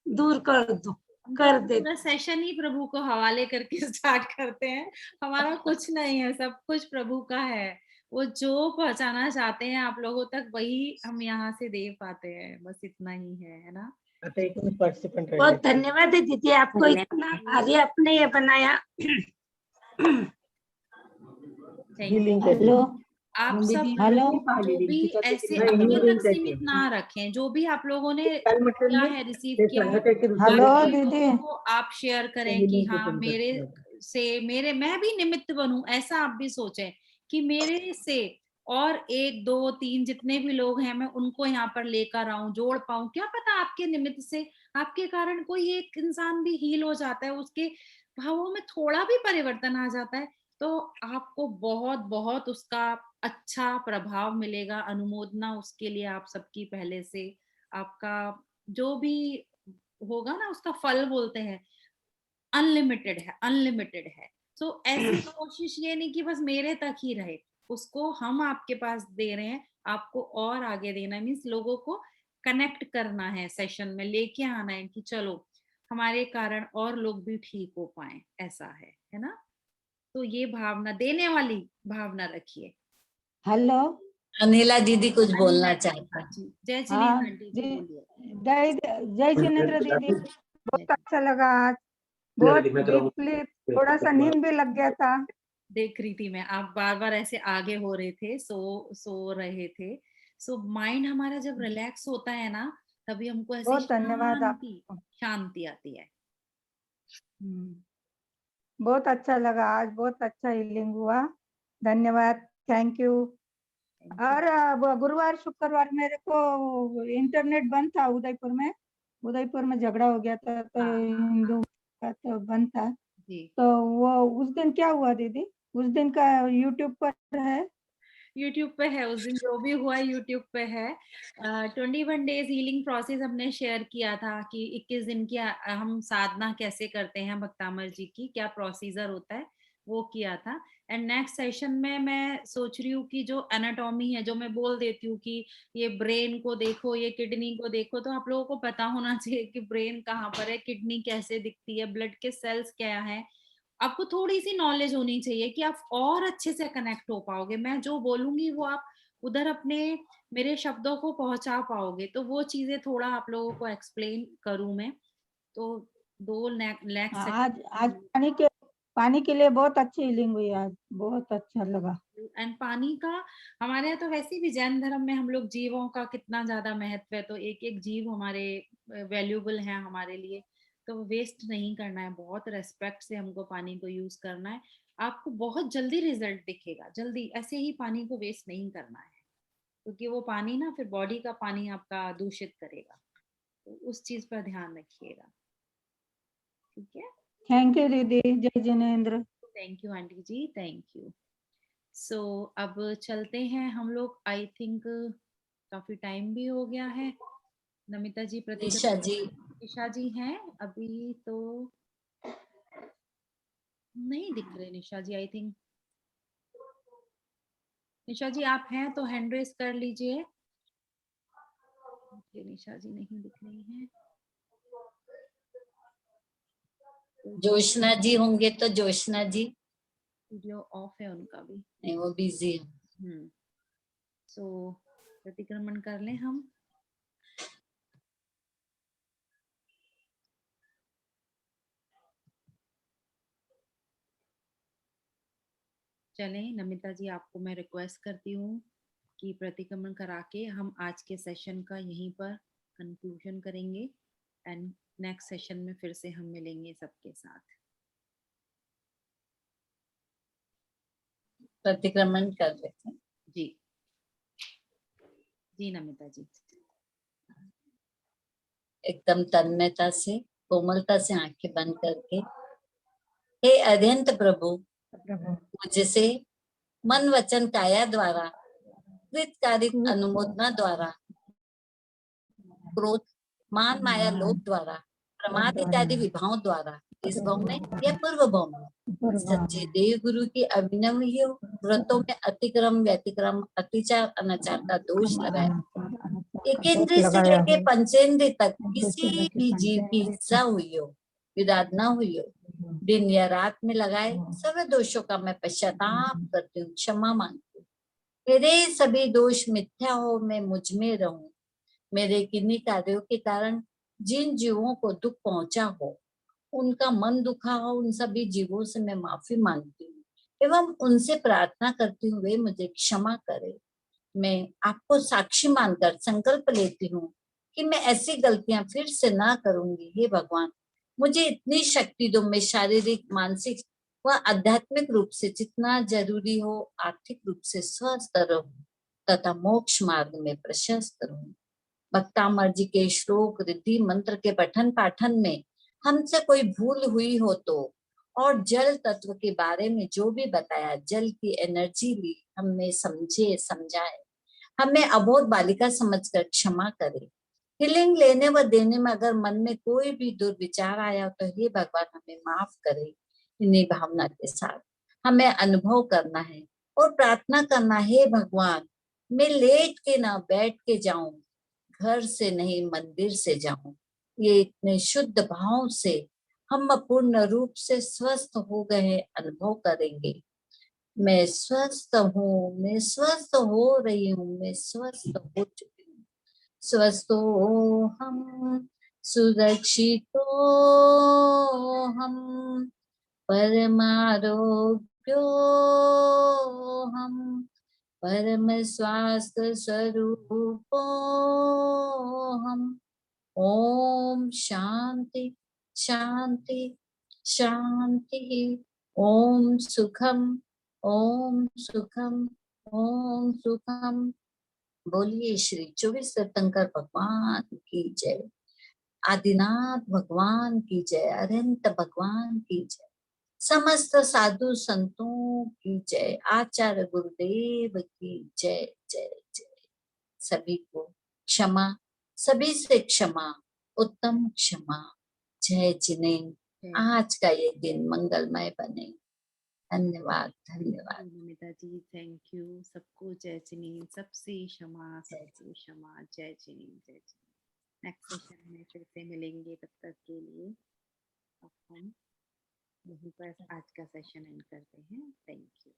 दूर कर दो, कर दे। पूरा सेशन ही प्रभु को हवाले करके स्टार्ट करते हैं। हमारा कुछ नहीं है, सब कुछ प्रभु का है। वो जो पहुंचाना चाहते हैं आप लोगों तक, वही हम यहाँ से दे पाते हैं। बस इतना ही है ना। बहुत धन्यवाद है दीदी, आपको इतना भारी आपने ये बनाया। हेलो आप सब हेलो जो भी ऐसे अपने तक सीमित ना रखें, जो भी आप लोगों ने किया है, रिसीव किया है, हेलो बाकी दीदी लोगों को आप शेयर करें कि हाँ मेरे मैं भी निमित्त बनूं। ऐसा आप भी सोचें कि मेरे से और 1 2 3 जितने भी लोग हैं, मैं उनको यहाँ पर लेकर आऊं, जोड़ पाऊं। क्या पता आपके निमित्त से, आपके कारण कोई एक इंसान भी हील हो जाता है, उसके भावों में थोड़ा भी परिवर्तन आ जाता है, तो आपको बहुत बहुत उसका अच्छा प्रभाव मिलेगा। अनुमोदना उसके लिए आप सबकी पहले से, आपका जो भी होगा ना, उसका फल बोलते हैं अनलिमिटेड है, अनलिमिटेड है। तो ऐसी कोशिश ये नहीं कि बस मेरे तक ही रहे, उसको हम आपके पास दे रहे हैं, आपको और आगे देना है। मीन्स लोगों को कनेक्ट करना है, सेशन में लेके आना है कि चलो हमारे कारण और लोग भी ठीक हो पाए, ऐसा है ना। तो ये भावना, देने वाली भावना रखिए। हेलो अनिला दीदी कुछ बोलना अनिला चाहते हैं। जी, जय श्री हाँ आंटी जी, जी, बोलिए। जय जय जिनेन्द्र दीदी, बहुत अच्छा लगा आज, बहुत डीपली, थोड़ा सा नींद भी लग गया था। देख रही थी मैं, आप बार बार ऐसे आगे हो रहे थे, सो रहे थे। सो माइंड हमारा जब रिलैक्स होता है ना, तभी हमको ऐसी बहुत धन्यवाद शांति आपको। शांति आती है। बहुत अच्छा लगा आज, बहुत अच्छा हीलिंग हुआ, धन्यवाद, थैंक यू। और गुरुवार शुक्रवार मेरे को इंटरनेट बंद था उदयपुर में झगड़ा हो गया था, तो हिंदू का तो बंद था। जी, तो वो उस दिन क्या हुआ दीदी, उस दिन का यूट्यूब पर है? यूट्यूब पे है, उस दिन जो भी हुआ यूट्यूब पे है। 21 डेज हीलिंग प्रोसेस हमने शेयर किया था कि 21 दिन की हम साधना कैसे करते हैं, भक्तामर जी की क्या प्रोसीजर होता है, वो किया था। एंड नेक्स्ट सेशन में मैं सोच रही हूँ कि जो एनाटॉमी है, जो मैं बोल देती हूँ कि ये ब्रेन को देखो, ये किडनी को देखो, तो आप लोगों को पता होना चाहिए कि ब्रेन कहाँ पर है, किडनी कैसे दिखती है, ब्लड के सेल्स क्या है। आपको थोड़ी सी नॉलेज होनी चाहिए कि आप और अच्छे से कनेक्ट हो पाओगे। मैं जो बोलूंगी वो आप उधर अपने मेरे शब्दों को पहुंचा पाओगे, तो वो चीजें थोड़ा आप लोगों को एक्सप्लेन करूं मैं। तो 2 नेक्स्ट आज पानी के पानी के लिए बहुत अच्छी हीलिंग हुई आज, बहुत अच्छा लगा। एंड पानी का हमारे यहाँ तो वैसे भी जैन धर्म में हम लोग जीवों का कितना ज्यादा महत्व है, तो एक एक जीव हमारे वैल्यूएबल है हमारे लिए, तो वेस्ट नहीं करना है, बहुत रेस्पेक्ट से हमको पानी को यूज करना है। आपको बहुत जल्दी रिजल्ट दिखेगा, जल्दी, ऐसे ही पानी को वेस्ट नहीं करना है, क्योंकि वो पानी ना फिर बॉडी का पानी आपका दूषित करेगा, तो उस चीज पर ध्यान रखिएगा। ठीक है, थैंक यू दीदी, जय Jinendra. Thank you aunty ji, thank you. So अब चलते हैं हम लोग, आई थिंक काफी टाइम भी हो गया है। नमिता जी, निशा जी, निशा जी हैं अभी तो नहीं दिख रहे। निशा जी, आई थिंक निशा जी आप हैं तो हैंड रेस कर लीजिए। निशा जी नहीं दिख रही हैं। जोशना जी होंगे तो जोशना जी, वीडियो ऑफ है उनका भी। नहीं वो बिजी है। सो प्रतिक्रमण कर लें हम। चलें नमिता जी, आपको मैं रिक्वेस्ट करती हूँ कि प्रतिक्रमण करा के हम आज के सेशन का यहीं पर कंक्लूजन करेंगे, एंड नेक्स्ट सेशन में फिर से हम मिलेंगे सबके साथ। प्रतिक्रमण कर लेते हैं। जी जी नमिता जी। एकदम तन्मयता से, कोमलता से आंखें बंद करके, हे अत्यंत प्रभु, मुझसे मन वचन काया द्वारा, कृतकारिक अनुमोदना द्वारा, क्रोध मान माया लोभ द्वारा, प्रमाद इत्यादि विभावों द्वारा, इस भाव में या पूर्व भाव में सच्चे देव गुरु की अभिनव व्रतों में अतिक्रम व्यतिक्रम अतिचार अनाचार का दोष लगाया। एकेंद्रिय से लेके पंचेंद्रिय तक किसी भी जीव की इच्छा हुई हो, विदात न हुई हो, दिन या रात में लगाए सभी दोषों का मैं पश्चाताप करती हूँ, क्षमा मांगती हूँ। मेरे सभी दोष मिथ्या हो, मैं मुझ में रहूं। मेरे किन्हीं कार्यों के कारण जिन जीवों को दुख पहुंचा हो, उनका मन दुखा हो, उन सभी जीवों से मैं माफी मांगती हूँ एवं उनसे प्रार्थना करती हूँ वे मुझे क्षमा करे। मैं आपको साक्षी मानकर संकल्प लेती हूँ कि मैं ऐसी गलतियां फिर से ना करूंगी। हे भगवान, मुझे इतनी शक्ति दो, मैं शारीरिक मानसिक व आध्यात्मिक रूप से जितना जरूरी हो आर्थिक रूप से स्वस्थ रहूं तथा मोक्ष मार्ग में प्रशस्त रहूं। भक्तामर जी के श्लोक रिद्धि मंत्र के पठन पाठन में हमसे कोई भूल हुई हो तो, और जल तत्व के बारे में जो भी बताया, जल की एनर्जी ली, हमने समझे समझाए, हमें अबोध बालिका समझकर क्षमा करे। हीलिंग लेने व देने में अगर मन में कोई भी दुर्विचार आया तो हे भगवान हमें माफ करे। इन्हीं भावना के साथ हमें अनुभव करना है और प्रार्थना करना है, हे भगवान मैं लेट के ना बैठ के जाऊं, घर से नहीं मंदिर से जाऊं। ये इतने शुद्ध भाव से हम पूर्ण रूप से स्वस्थ हो गए अनुभव करेंगे। मैं स्वस्थ हूँ, मैं स्वस्थ हो रही हूँ, मैं स्वस्थ हो चुकी हूँ। स्वस्थो हम, सुरक्षितो हम, परमारोग्यो हम, परम स्वास्थ्य स्वरूपो हम। ओम शांति शांति शांति। ओम सुखम ओम सुखम ओम सुखम। बोलिए श्री 24 तीर्थंकर भगवान की जय, आदिनाथ भगवान की जय, अनंत भगवान की जय, समस्त साधु संतों की जय, आचार्य गुरुदेव की जय जय जय। सभी को क्षमा, सभी से क्षमा, उत्तम क्षमा। जय जिनेन्द्र। आज का ये दिन मंगलमय बने। धन्यवाद धन्यवाद। नमिता जी थैंक यू। सबको जय जिनेन्द्र, सबसे क्षमा, सबको क्षमा। जय जिनेन्द्र, जय जिनेन्द्र। नेक्स्ट सेशन में फिर से मिलेंगे, तब तक के लिए अब हम यहीं पर आज का सेशन एंड करते हैं। Thank you.